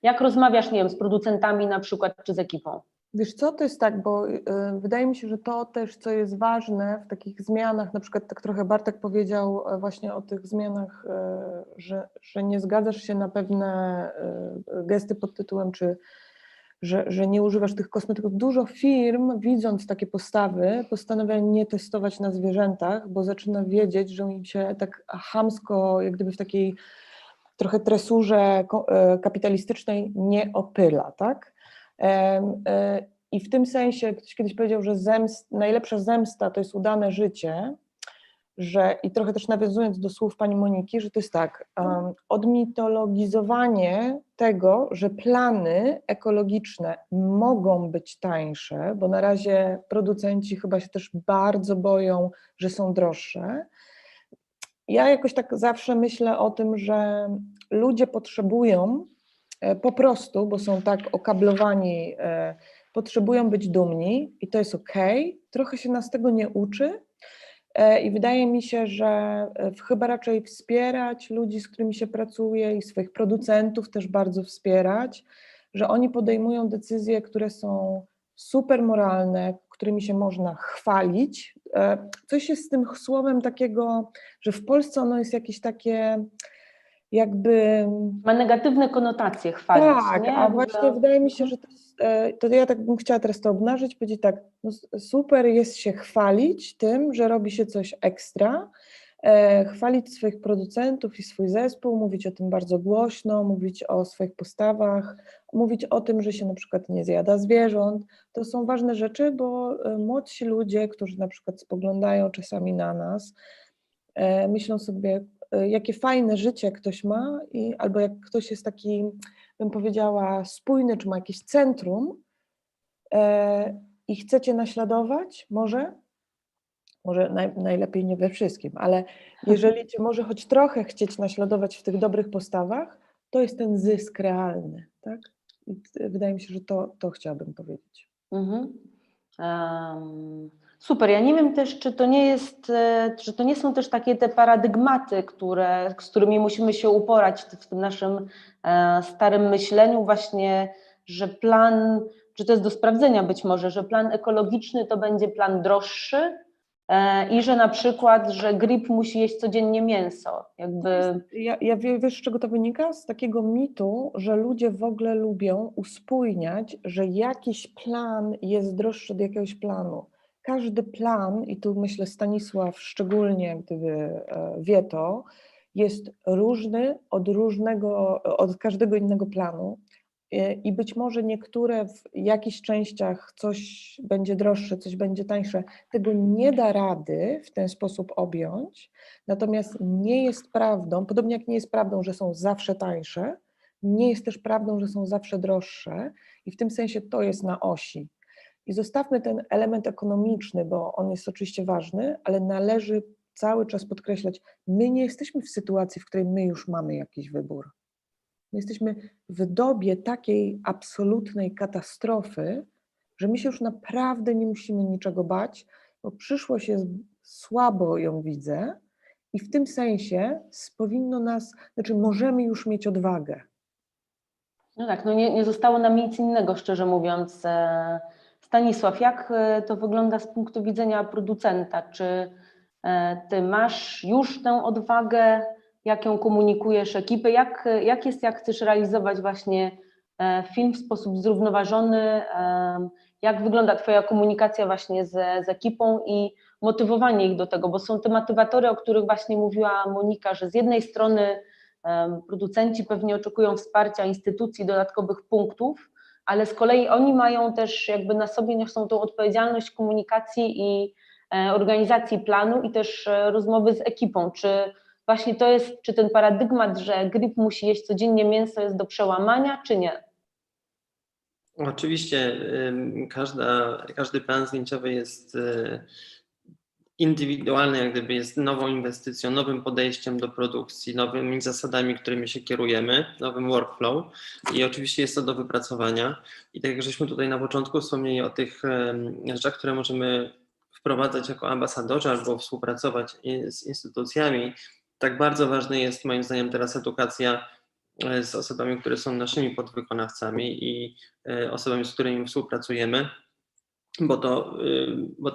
Jak rozmawiasz, nie wiem, z producentami na przykład, czy z ekipą? Wiesz co, to jest tak, bo wydaje mi się, że to też, co jest ważne w takich zmianach, na przykład tak trochę Bartek powiedział właśnie o tych zmianach, że nie zgadzasz się na pewne gesty pod tytułem, czy że nie używasz tych kosmetyków. Dużo firm, widząc takie postawy, postanawia nie testować na zwierzętach, bo zaczyna wiedzieć, że im się tak chamsko, jak gdyby w takiej trochę tresurze kapitalistycznej nie opyla, tak? I w tym sensie ktoś kiedyś powiedział, że najlepsza zemsta to jest udane życie, i trochę też nawiązując do słów pani Moniki, że to jest tak, odmitologizowanie tego, że plany ekologiczne mogą być tańsze, bo na razie producenci chyba się też bardzo boją, że są droższe. Ja jakoś tak zawsze myślę o tym, że ludzie potrzebują po prostu, bo są tak okablowani potrzebują być dumni i to jest okej. Trochę się nas tego nie uczy i wydaje mi się, że chyba raczej wspierać ludzi, z którymi się pracuje i swoich producentów też bardzo wspierać, że oni podejmują decyzje, które są super moralne, którymi się można chwalić. Coś jest z tym słowem takiego, że w Polsce ono jest jakieś takie jakby... Ma negatywne konotacje chwalić, Tak, nie? a właśnie wydaje mi się, że to ja tak bym chciała teraz to obnażyć, powiedzieć tak, no super jest się chwalić tym, że robi się coś ekstra, chwalić swoich producentów i swój zespół, mówić o tym bardzo głośno, mówić o swoich postawach, mówić o tym, że się na przykład nie zjada zwierząt. To są ważne rzeczy, bo młodsi ludzie, którzy na przykład spoglądają czasami na nas, myślą sobie, jakie fajne życie ktoś ma, albo jak ktoś jest taki, bym powiedziała, spójny, czy ma jakieś centrum i chcecie naśladować, może najlepiej nie we wszystkim, ale jeżeli cię może choć trochę chcieć naśladować w tych dobrych postawach, to jest ten zysk realny, tak? I wydaje mi się, że to chciałabym powiedzieć. Super. Ja nie wiem też, czy to nie jest, czy to nie są też takie te paradygmaty, z którymi musimy się uporać w tym naszym starym myśleniu właśnie, że plan, czy to jest do sprawdzenia być może, że plan ekologiczny to będzie plan droższy i że na przykład, że grip musi jeść codziennie mięso. Wiesz, z czego to wynika? Z takiego mitu, że ludzie w ogóle lubią uspójniać, że jakiś plan jest droższy od jakiegoś planu. Każdy plan, i tu myślę Stanisław szczególnie, gdyby wie to, jest różny od każdego innego planu i być może niektóre w jakichś częściach coś będzie droższe, coś będzie tańsze. Tego nie da rady w ten sposób objąć, natomiast nie jest prawdą, podobnie jak nie jest prawdą, że są zawsze tańsze, nie jest też prawdą, że są zawsze droższe i w tym sensie to jest na osi. I zostawmy ten element ekonomiczny, bo on jest oczywiście ważny, ale należy cały czas podkreślać, my nie jesteśmy w sytuacji, w której my już mamy jakiś wybór. My jesteśmy w dobie takiej absolutnej katastrofy, że my się już naprawdę nie musimy niczego bać, bo przyszłość jest słabo, ją widzę i w tym sensie powinno nas, znaczy możemy już mieć odwagę. No tak, no nie zostało nam nic innego, szczerze mówiąc. Stanisław, jak to wygląda z punktu widzenia producenta? Czy ty masz już tę odwagę, jak ją komunikujesz ekipy? Jak jest, jak chcesz realizować właśnie film w sposób zrównoważony? Jak wygląda twoja komunikacja właśnie z ekipą i motywowanie ich do tego? Bo są te motywatory, o których właśnie mówiła Monika, że z jednej strony producenci pewnie oczekują wsparcia instytucji, dodatkowych punktów, ale z kolei oni mają też jakby na sobie niosą tą odpowiedzialność komunikacji i organizacji planu i też rozmowy z ekipą. Czy właśnie to jest, czy ten paradygmat, że grip musi jeść codziennie mięso jest do przełamania, czy nie? Oczywiście każdy plan zdjęciowy jest indywidualny, jak gdyby jest nową inwestycją, nowym podejściem do produkcji, nowymi zasadami, którymi się kierujemy, nowym workflow i oczywiście jest to do wypracowania. I tak jak żeśmy tutaj na początku wspomnieli o tych rzeczach, które możemy wprowadzać jako ambasadorzy albo współpracować z instytucjami, tak bardzo ważna jest moim zdaniem teraz edukacja z osobami, które są naszymi podwykonawcami i osobami, z którymi współpracujemy, bo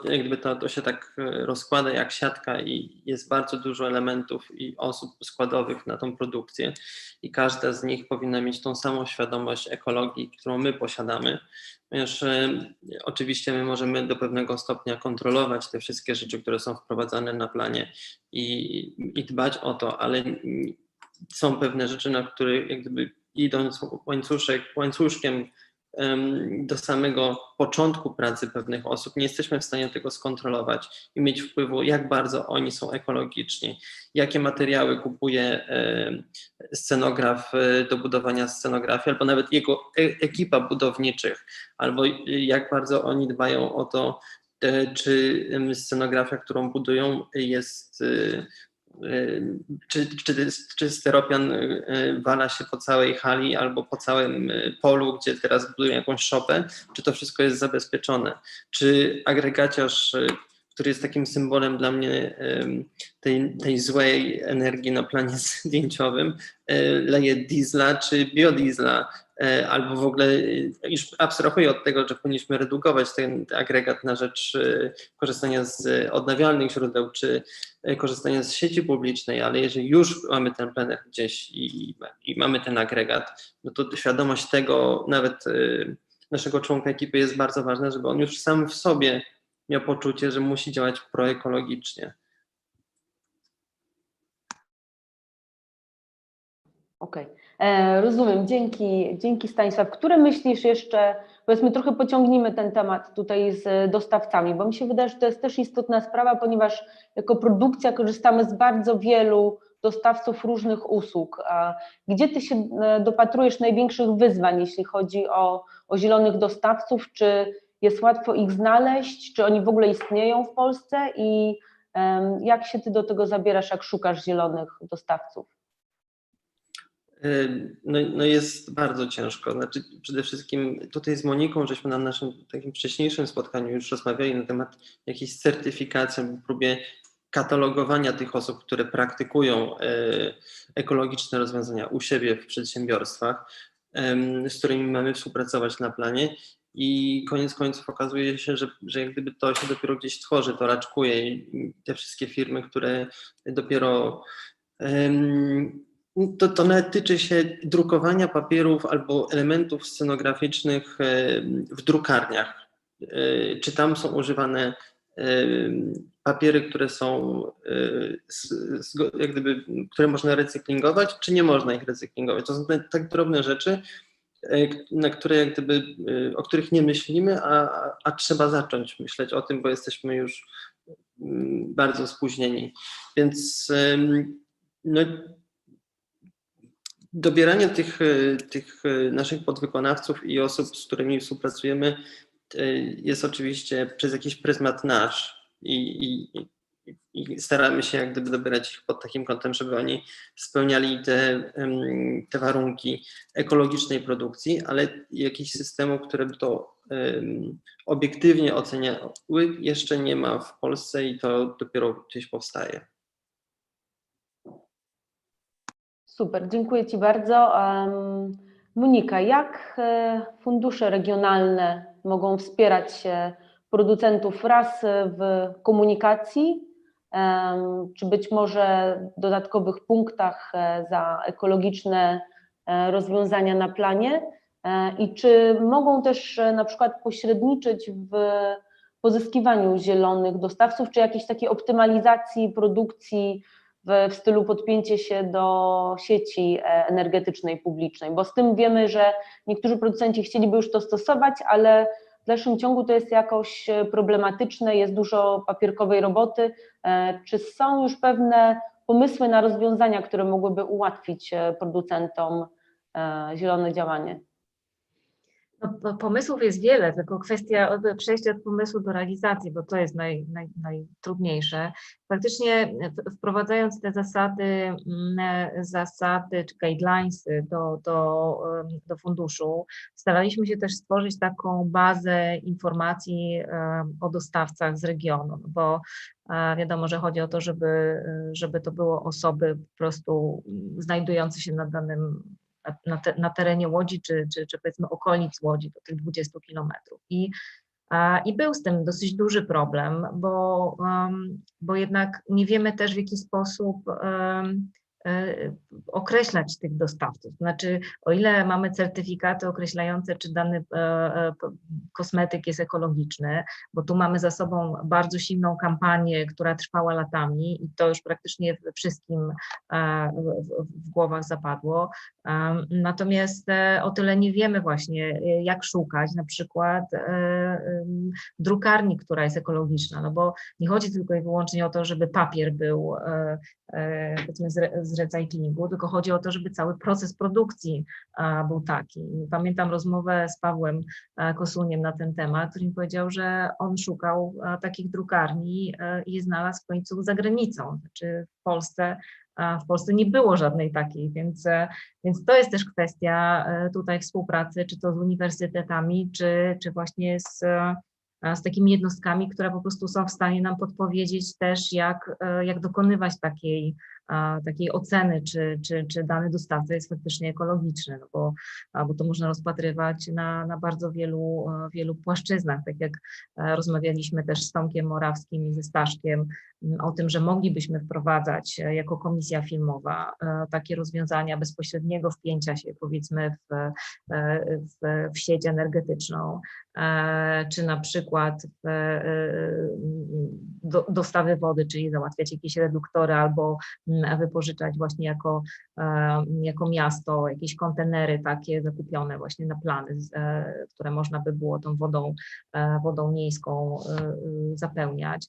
jak gdyby to się tak rozkłada jak siatka i jest bardzo dużo elementów i osób składowych na tą produkcję i każda z nich powinna mieć tą samą świadomość ekologii, którą my posiadamy, ponieważ oczywiście my możemy do pewnego stopnia kontrolować te wszystkie rzeczy, które są wprowadzane na planie i dbać o to, ale są pewne rzeczy, na które jak gdyby idąc łańcuszkiem do samego początku pracy pewnych osób, nie jesteśmy w stanie tego skontrolować i mieć wpływu, jak bardzo oni są ekologiczni, jakie materiały kupuje scenograf do budowania scenografii, albo nawet jego ekipa budowniczych, albo jak bardzo oni dbają o to, czy scenografia, którą budują, jest czy styropian wala się po całej hali albo po całym polu, gdzie teraz budują jakąś szopę, czy to wszystko jest zabezpieczone, czy agregaciarz, który jest takim symbolem dla mnie tej złej energii na planie zdjęciowym, leje diesla czy biodiesla, albo w ogóle już abstrahuję od tego, że powinniśmy redukować ten agregat na rzecz korzystania z odnawialnych źródeł czy korzystania z sieci publicznej, ale jeżeli już mamy ten plener gdzieś i mamy ten agregat, no to świadomość tego nawet naszego członka ekipy jest bardzo ważna, żeby on już sam w sobie miał poczucie, że musi działać proekologicznie. Okej, rozumiem. Dzięki Stanisław. Które myślisz jeszcze, powiedzmy trochę pociągnijmy ten temat tutaj z dostawcami, bo mi się wydaje, że to jest też istotna sprawa, ponieważ jako produkcja korzystamy z bardzo wielu dostawców różnych usług. Gdzie ty się dopatrujesz największych wyzwań, jeśli chodzi o zielonych dostawców? Czy jest łatwo ich znaleźć? Czy oni w ogóle istnieją w Polsce? I jak się ty do tego zabierasz, jak szukasz zielonych dostawców? No jest bardzo ciężko. Znaczy, przede wszystkim tutaj z Moniką, żeśmy na naszym takim wcześniejszym spotkaniu już rozmawiali na temat jakiejś certyfikacji, próbie katalogowania tych osób, które praktykują ekologiczne rozwiązania u siebie w przedsiębiorstwach, z którymi mamy współpracować na planie. I koniec końców okazuje się, że jak gdyby to się dopiero gdzieś tworzy, to raczkuje i te wszystkie firmy, które dopiero to nawet tyczy się drukowania papierów albo elementów scenograficznych w drukarniach. Czy tam są używane papiery, które są jak gdyby, które można recyklingować, czy nie można ich recyklingować. To są tak drobne rzeczy, na które jak gdyby, o których nie myślimy, a trzeba zacząć myśleć o tym, bo jesteśmy już bardzo spóźnieni. Więc no, dobieranie tych naszych podwykonawców i osób, z którymi współpracujemy, jest oczywiście przez jakiś pryzmat nasz i staramy się jak gdyby dobierać ich pod takim kątem, żeby oni spełniali te warunki ekologicznej produkcji, ale jakichś systemów, które by to obiektywnie oceniały, jeszcze nie ma w Polsce i to dopiero gdzieś powstaje. Super, dziękuję Ci bardzo. Monika, jak fundusze regionalne mogą wspierać producentów raz w komunikacji, czy być może dodatkowych punktach za ekologiczne rozwiązania na planie i czy mogą też na przykład pośredniczyć w pozyskiwaniu zielonych dostawców, czy jakiejś takiej optymalizacji produkcji w stylu podpięcie się do sieci energetycznej publicznej, bo z tym wiemy, że niektórzy producenci chcieliby już to stosować, ale w dalszym ciągu to jest jakoś problematyczne, jest dużo papierkowej roboty. Czy są już pewne pomysły na rozwiązania, które mogłyby ułatwić producentom zielone działanie? No, pomysłów jest wiele, tylko kwestia przejścia od pomysłu do realizacji, bo to jest najtrudniejsze. Faktycznie wprowadzając te zasady czy guidelinesy do funduszu, staraliśmy się też stworzyć taką bazę informacji o dostawcach z regionu, bo wiadomo, że chodzi o to, żeby to były osoby po prostu znajdujące się na danym na terenie Łodzi, czy powiedzmy okolic Łodzi, do tych 20 kilometrów. I był z tym dosyć duży problem, bo jednak nie wiemy też, w jaki sposób określać tych dostawców. Znaczy, o ile mamy certyfikaty określające, czy dany kosmetyk jest ekologiczny, bo tu mamy za sobą bardzo silną kampanię, która trwała latami i to już praktycznie wszystkim w głowach zapadło. Natomiast o tyle nie wiemy właśnie, jak szukać na przykład drukarni, która jest ekologiczna, no bo nie chodzi tylko i wyłącznie o to, żeby papier był powiedzmy z recyklingu, tylko chodzi o to, żeby cały proces produkcji był taki. Pamiętam rozmowę z Pawłem Kosuniem na ten temat, który mi powiedział, że on szukał takich drukarni i je znalazł w końcu za granicą, znaczy w Polsce nie było żadnej takiej, więc to jest też kwestia tutaj współpracy, czy to z uniwersytetami, czy właśnie z takimi jednostkami, które po prostu są w stanie nam podpowiedzieć też, jak dokonywać takiej oceny, czy dany dostawca jest faktycznie ekologiczny, no bo to można rozpatrywać na bardzo wielu płaszczyznach, tak jak rozmawialiśmy też z Tomkiem Morawskim i ze Staszkiem o tym, że moglibyśmy wprowadzać jako komisja filmowa takie rozwiązania bezpośredniego wpięcia się, powiedzmy, w sieć energetyczną, czy na przykład dostawy wody, czyli załatwiać jakieś reduktory albo wypożyczać właśnie jako miasto jakieś kontenery takie zakupione właśnie na plany, które można by było tą wodą miejską zapełniać.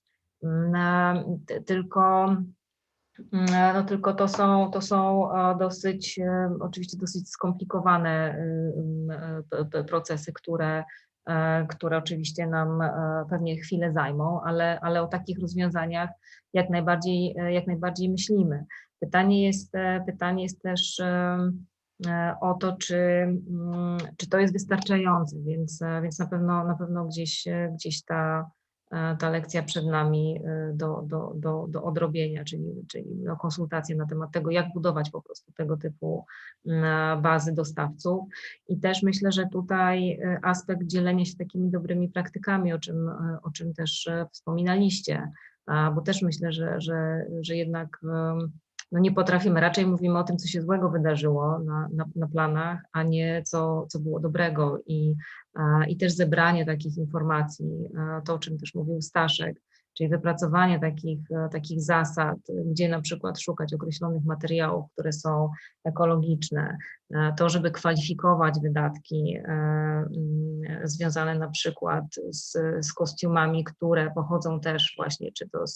Tylko to są oczywiście dosyć skomplikowane procesy, które oczywiście nam pewnie chwilę zajmą, ale o takich rozwiązaniach jak najbardziej myślimy. Pytanie jest też o to, czy to jest wystarczające, więc na pewno gdzieś ta lekcja przed nami do odrobienia, czyli konsultacje na temat tego, jak budować po prostu tego typu bazy dostawców. I też myślę, że tutaj aspekt dzielenia się takimi dobrymi praktykami, o czym też wspominaliście, bo też myślę, że jednak nie potrafimy, raczej mówimy o tym, co się złego wydarzyło na planach, a nie co było dobrego i też zebranie takich informacji, to o czym też mówił Staszek, czyli wypracowanie takich zasad, gdzie na przykład szukać określonych materiałów, które są ekologiczne, to żeby kwalifikować wydatki związane na przykład z kostiumami, które pochodzą też właśnie, czy to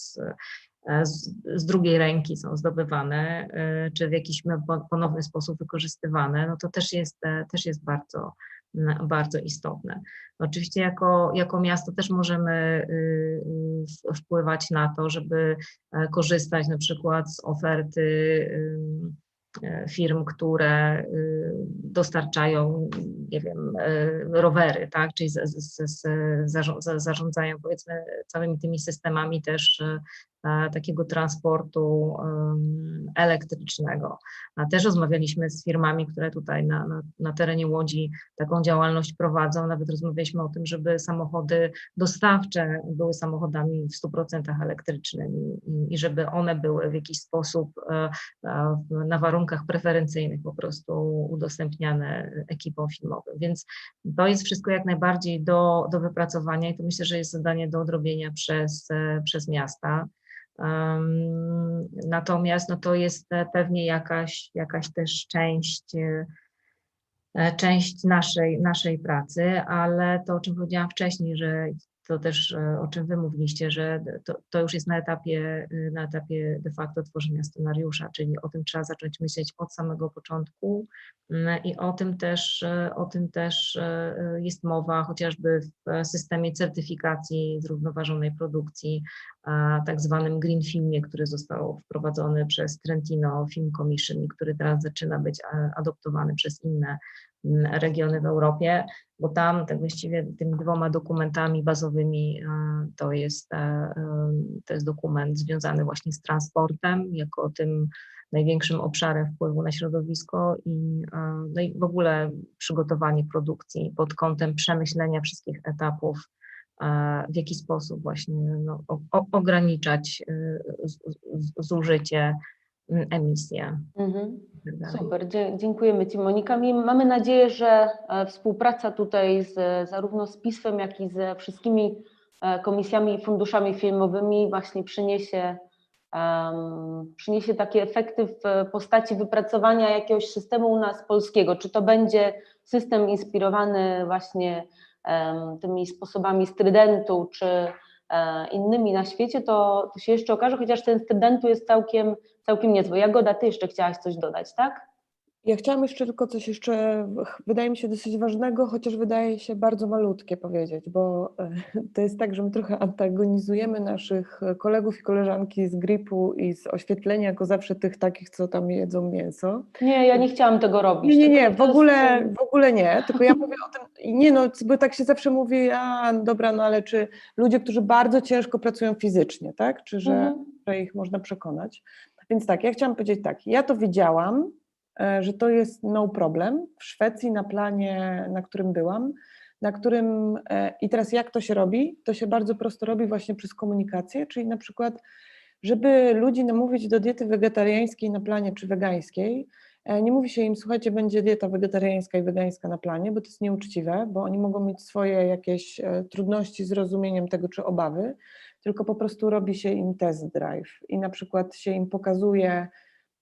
z drugiej ręki są zdobywane, czy w jakiś ponowny sposób wykorzystywane, no to też jest bardzo istotne. Oczywiście jako miasto też możemy wpływać na to, żeby korzystać na przykład z oferty firm, które dostarczają, nie wiem, rowery, tak, czyli zarządzają, powiedzmy, całymi tymi systemami też takiego transportu elektrycznego. A też rozmawialiśmy z firmami, które tutaj na terenie Łodzi taką działalność prowadzą. Nawet rozmawialiśmy o tym, żeby samochody dostawcze były samochodami w 100% elektrycznymi i żeby one były w jakiś sposób na warunkach preferencyjnych po prostu udostępniane ekipom filmowym. Więc to jest wszystko jak najbardziej do wypracowania i to myślę, że jest zadanie do odrobienia przez miasta. Natomiast no to jest pewnie jakaś też część naszej pracy, ale to, o czym powiedziałam wcześniej, że to też, o czym wy mówiliście, że to już jest na etapie de facto tworzenia scenariusza, czyli o tym trzeba zacząć myśleć od samego początku i o tym też jest mowa chociażby w systemie certyfikacji zrównoważonej produkcji, tak zwanym Green Filmie, który został wprowadzony przez Trentino Film Commission i który teraz zaczyna być adoptowany przez inne regiony w Europie, bo tam tak właściwie tymi 2 dokumentami bazowymi to jest dokument związany właśnie z transportem, jako tym największym obszarem wpływu na środowisko no i w ogóle przygotowanie produkcji pod kątem przemyślenia wszystkich etapów, w jaki sposób właśnie ograniczać zużycie, emisje. Super, dziękujemy Ci, Monika. Mamy nadzieję, że współpraca tutaj zarówno z PISF-em, jak i ze wszystkimi komisjami i funduszami filmowymi właśnie przyniesie takie efekty w postaci wypracowania jakiegoś systemu u nas polskiego. Czy to będzie system inspirowany właśnie tymi sposobami z Trydentu, innymi na świecie, to się jeszcze okaże, chociaż ten Studentu jest całkiem niezły. Jagoda, ty jeszcze chciałaś coś dodać, tak? Ja chciałam jeszcze tylko coś jeszcze, wydaje mi się dosyć ważnego, chociaż wydaje się bardzo malutkie powiedzieć, bo to jest tak, że my trochę antagonizujemy naszych kolegów i koleżanki z GRIP-u i z oświetlenia jako zawsze tych takich, co tam jedzą mięso. Nie, ja nie chciałam tego robić. Nie, tylko w ogóle nie, tylko ja mówię o tym, nie no, bo tak się zawsze mówi, dobra, no ale czy ludzie, którzy bardzo ciężko pracują fizycznie, tak, czy że ich można przekonać. Więc tak, ja chciałam powiedzieć tak, ja to wiedziałam, że to jest no problem w Szwecji na planie, na którym byłam, i teraz jak to się robi? To się bardzo prosto robi właśnie przez komunikację, czyli na przykład, żeby ludzi namówić do diety wegetariańskiej na planie czy wegańskiej, nie mówi się im, słuchajcie, będzie dieta wegetariańska i wegańska na planie, bo to jest nieuczciwe, bo oni mogą mieć swoje jakieś trudności z rozumieniem tego czy obawy, tylko po prostu robi się im test drive i na przykład się im pokazuje,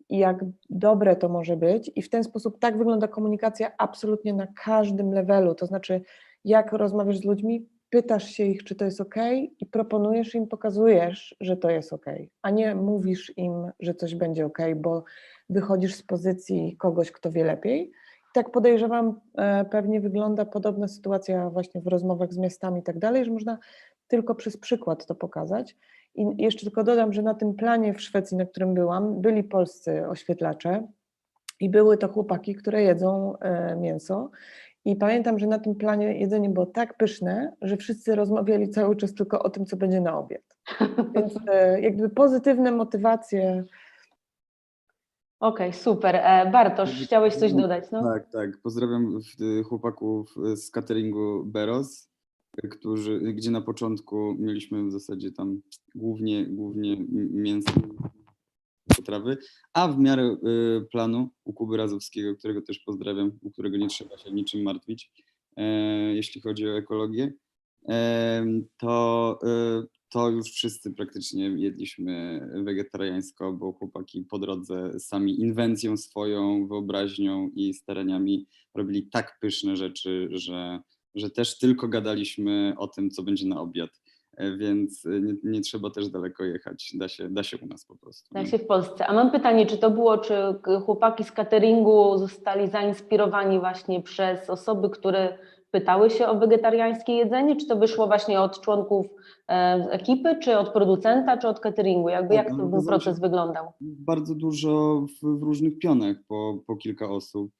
jak dobre to może być i w ten sposób tak wygląda komunikacja absolutnie na każdym levelu, to znaczy jak rozmawiasz z ludźmi, pytasz się ich, czy to jest ok i proponujesz im, pokazujesz, że to jest ok, a nie mówisz im, że coś będzie ok, bo wychodzisz z pozycji kogoś, kto wie lepiej. Tak podejrzewam, pewnie wygląda podobna sytuacja właśnie w rozmowach z miastami i tak dalej, że można tylko przez przykład to pokazać. I jeszcze tylko dodam, że na tym planie w Szwecji, na którym byłam, byli polscy oświetlacze i były to chłopaki, które jedzą mięso. I pamiętam, że na tym planie jedzenie było tak pyszne, że wszyscy rozmawiali cały czas tylko o tym, co będzie na obiad. Więc jakby pozytywne motywacje. Okej, super. Bartosz, chciałeś coś dodać, no? Tak. Pozdrawiam chłopaków z cateringu Beros, gdzie na początku mieliśmy w zasadzie tam głównie mięso, potrawy, a w miarę planu u Kuby Razowskiego, którego też pozdrawiam, u którego nie trzeba się niczym martwić, jeśli chodzi o ekologię, to już wszyscy praktycznie jedliśmy wegetariańsko, bo chłopaki po drodze sami inwencją swoją, wyobraźnią i staraniami robili tak pyszne rzeczy, że też tylko gadaliśmy o tym, co będzie na obiad. Więc nie trzeba też daleko jechać, da się u nas po prostu. Da się w Polsce. A mam pytanie, czy chłopaki z cateringu zostali zainspirowani właśnie przez osoby, które pytały się o wegetariańskie jedzenie, czy to wyszło właśnie od członków ekipy, czy od producenta, czy od cateringu? Jak ten proces wyglądał? Bardzo dużo w różnych pionach, po kilka osób,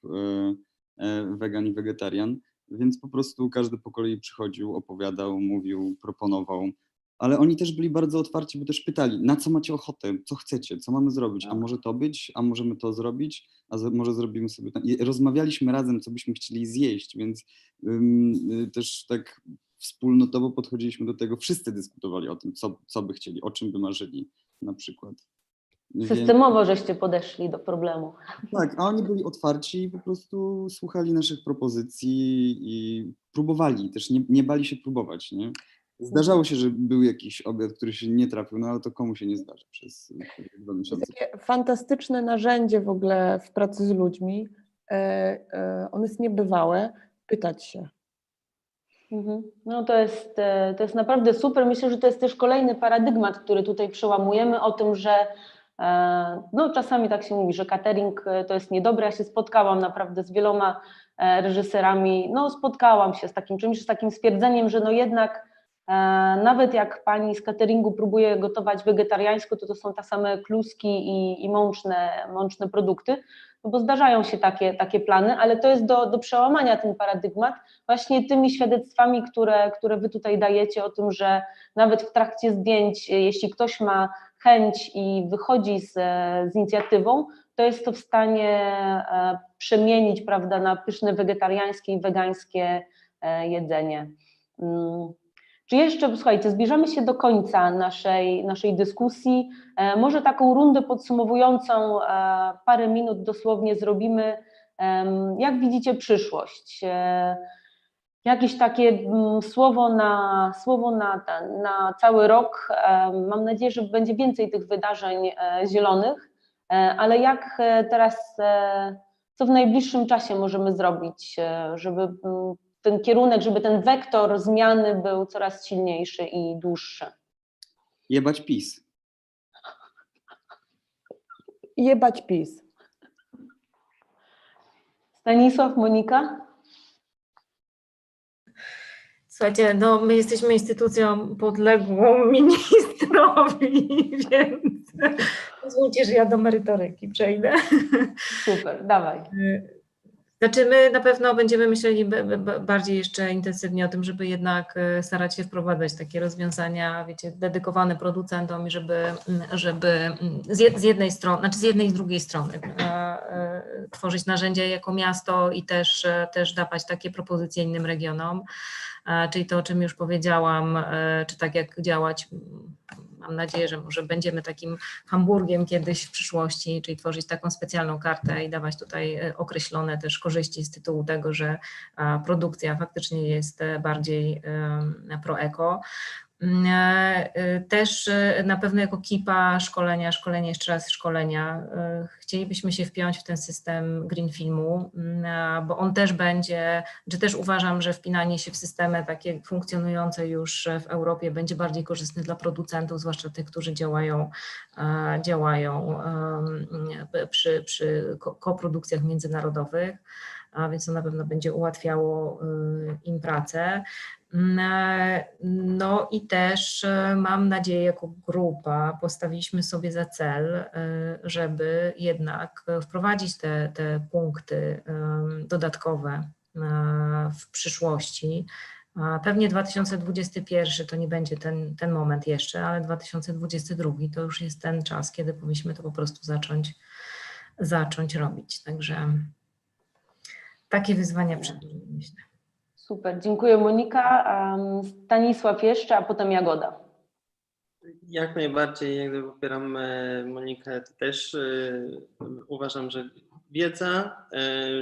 wegan i wegetarian. Więc po prostu każdy po kolei przychodził, opowiadał, mówił, proponował, ale oni też byli bardzo otwarci, bo też pytali, na co macie ochotę, co chcecie, co mamy zrobić, a może to być, a możemy to zrobić, a może zrobimy sobie tam. I rozmawialiśmy razem, co byśmy chcieli zjeść, więc też tak wspólnotowo podchodziliśmy do tego, wszyscy dyskutowali o tym, co by chcieli, o czym by marzyli na przykład. Systemowo żeście podeszli do problemu. Tak, a oni byli otwarci i po prostu słuchali naszych propozycji i próbowali, też nie bali się próbować, nie? Zdarzało się, że był jakiś obiad, który się nie trafił, no ale to komu się nie zdarza przez 2 miesiące. Takie fantastyczne narzędzie w ogóle w pracy z ludźmi, one jest niebywałe, pytać się. No to jest naprawdę super. Myślę, że to jest też kolejny paradygmat, który tutaj przełamujemy o tym, że no czasami tak się mówi, że catering to jest niedobre. Ja się spotkałam naprawdę z wieloma reżyserami, no spotkałam się z takim czymś, z takim stwierdzeniem, że no jednak nawet jak pani z cateringu próbuje gotować wegetariańsko, to są te same kluski i mączne produkty, no bo zdarzają się takie plany, ale to jest do przełamania ten paradygmat właśnie tymi świadectwami, które wy tutaj dajecie o tym, że nawet w trakcie zdjęć, jeśli ktoś ma chęć i wychodzi z inicjatywą, to jest to w stanie przemienić, prawda, na pyszne wegetariańskie i wegańskie jedzenie. Czy jeszcze, słuchajcie, zbliżamy się do końca naszej dyskusji. Może taką rundę podsumowującą, parę minut dosłownie zrobimy. Jak widzicie przyszłość? Jakieś takie słowo na cały rok. Mam nadzieję, że będzie więcej tych wydarzeń zielonych, ale jak teraz, co w najbliższym czasie możemy zrobić, żeby ten kierunek, żeby ten wektor zmiany był coraz silniejszy i dłuższy. Jebać PiS. Jebać PiS. Stanisław, Monika? Słuchajcie, no my jesteśmy instytucją podległą ministrowi, więc pozwólcie, że ja do merytoryki przejdę. Super, dawaj. Znaczy my na pewno będziemy myśleli bardziej jeszcze intensywnie o tym, żeby jednak starać się wprowadzać takie rozwiązania, wiecie, dedykowane producentom i żeby z jednej strony, znaczy z jednej i z drugiej strony tworzyć narzędzia jako miasto i też dawać takie propozycje innym regionom, czyli to, o czym już powiedziałam, czy tak jak działać. Mam nadzieję, że może będziemy takim Hamburgiem kiedyś w przyszłości, czyli tworzyć taką specjalną kartę i dawać tutaj określone też korzyści z tytułu tego, że produkcja faktycznie jest bardziej pro-eko. Też na pewno jako KIPA szkolenia, jeszcze raz szkolenia. Chcielibyśmy się wpiąć w ten system Green Filmu, bo on też będzie, czy też uważam, że wpinanie się w systemy takie funkcjonujące już w Europie będzie bardziej korzystne dla producentów, zwłaszcza tych, którzy działają przy koprodukcjach międzynarodowych, a więc to na pewno będzie ułatwiało im pracę. No i też mam nadzieję, jako grupa postawiliśmy sobie za cel, żeby jednak wprowadzić te punkty dodatkowe w przyszłości. Pewnie 2021 to nie będzie ten moment jeszcze, ale 2022 to już jest ten czas, kiedy powinniśmy to po prostu zacząć robić. Także takie wyzwania przed nami, myślę. Super, dziękuję Monika. Stanisław jeszcze, a potem Jagoda. Jak najbardziej, jakby popieram Monikę, to też uważam, że wiedza,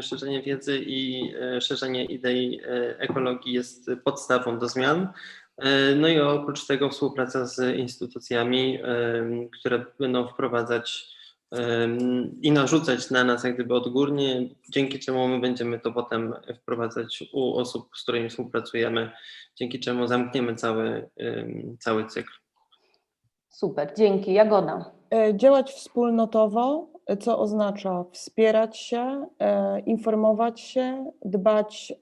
szerzenie wiedzy i szerzenie idei ekologii jest podstawą do zmian. No i oprócz tego współpraca z instytucjami, które będą wprowadzać i narzucać na nas jak gdyby odgórnie, dzięki czemu my będziemy to potem wprowadzać u osób, z którymi współpracujemy, dzięki czemu zamkniemy cały cykl. Super, dzięki. Jagoda. Działać wspólnotowo, co oznacza wspierać się, informować się, dbać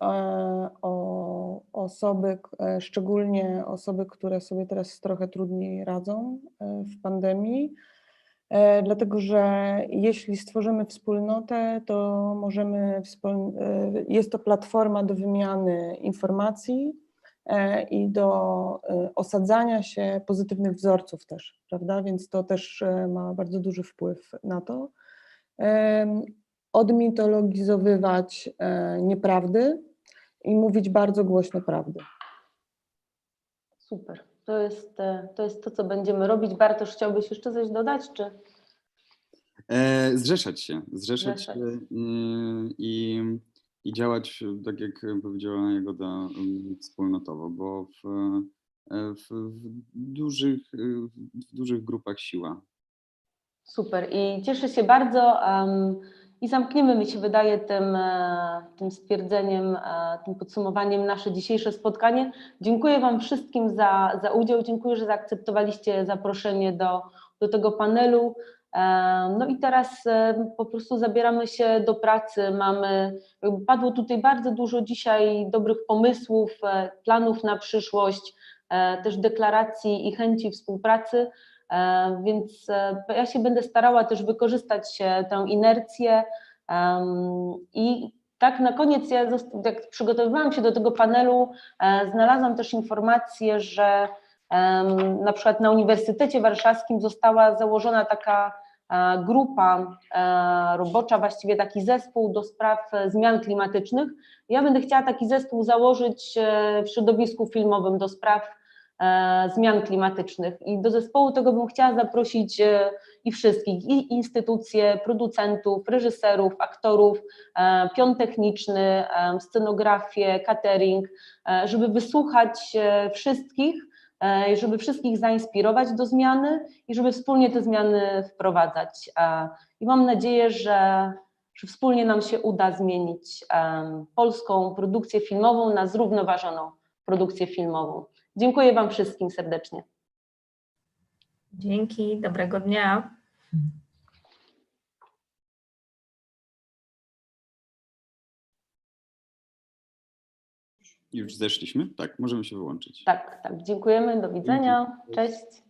o osoby, szczególnie osoby, które sobie teraz trochę trudniej radzą w pandemii. Dlatego, że jeśli stworzymy wspólnotę, to możemy, jest to platforma do wymiany informacji i do osadzania się pozytywnych wzorców też, prawda? Więc to też ma bardzo duży wpływ na to. Odmitologizowywać nieprawdy i mówić bardzo głośno prawdy. Super. To jest to, co będziemy robić. Bartosz, chciałbyś jeszcze coś dodać, czy? Zrzeszać się i działać, tak jak powiedziała Jagoda, wspólnotowo, bo w dużych grupach siła. Super i cieszę się bardzo i zamkniemy, mi się wydaje, tym stwierdzeniem, tym podsumowaniem nasze dzisiejsze spotkanie. Dziękuję Wam wszystkim za udział, dziękuję, że zaakceptowaliście zaproszenie do tego panelu. No i teraz po prostu zabieramy się do pracy. Padło tutaj bardzo dużo dzisiaj dobrych pomysłów, planów na przyszłość, też deklaracji i chęci współpracy, więc ja się będę starała też wykorzystać tę inercję i tak na koniec, jak przygotowywałam się do tego panelu, znalazłam też informację, że na przykład na Uniwersytecie Warszawskim została założona taka grupa robocza, właściwie taki zespół do spraw zmian klimatycznych. Ja będę chciała taki zespół założyć w środowisku filmowym do spraw zmian klimatycznych i do zespołu tego bym chciała zaprosić i wszystkich, i instytucje, producentów, reżyserów, aktorów, pion techniczny, scenografię, catering, żeby wysłuchać wszystkich, żeby wszystkich zainspirować do zmiany i żeby wspólnie te zmiany wprowadzać. I mam nadzieję, że wspólnie nam się uda zmienić polską produkcję filmową na zrównoważoną produkcję filmową. Dziękuję Wam wszystkim serdecznie. Dzięki, dobrego dnia. Już zeszliśmy? Tak, możemy się wyłączyć. Tak, dziękujemy, do widzenia, cześć.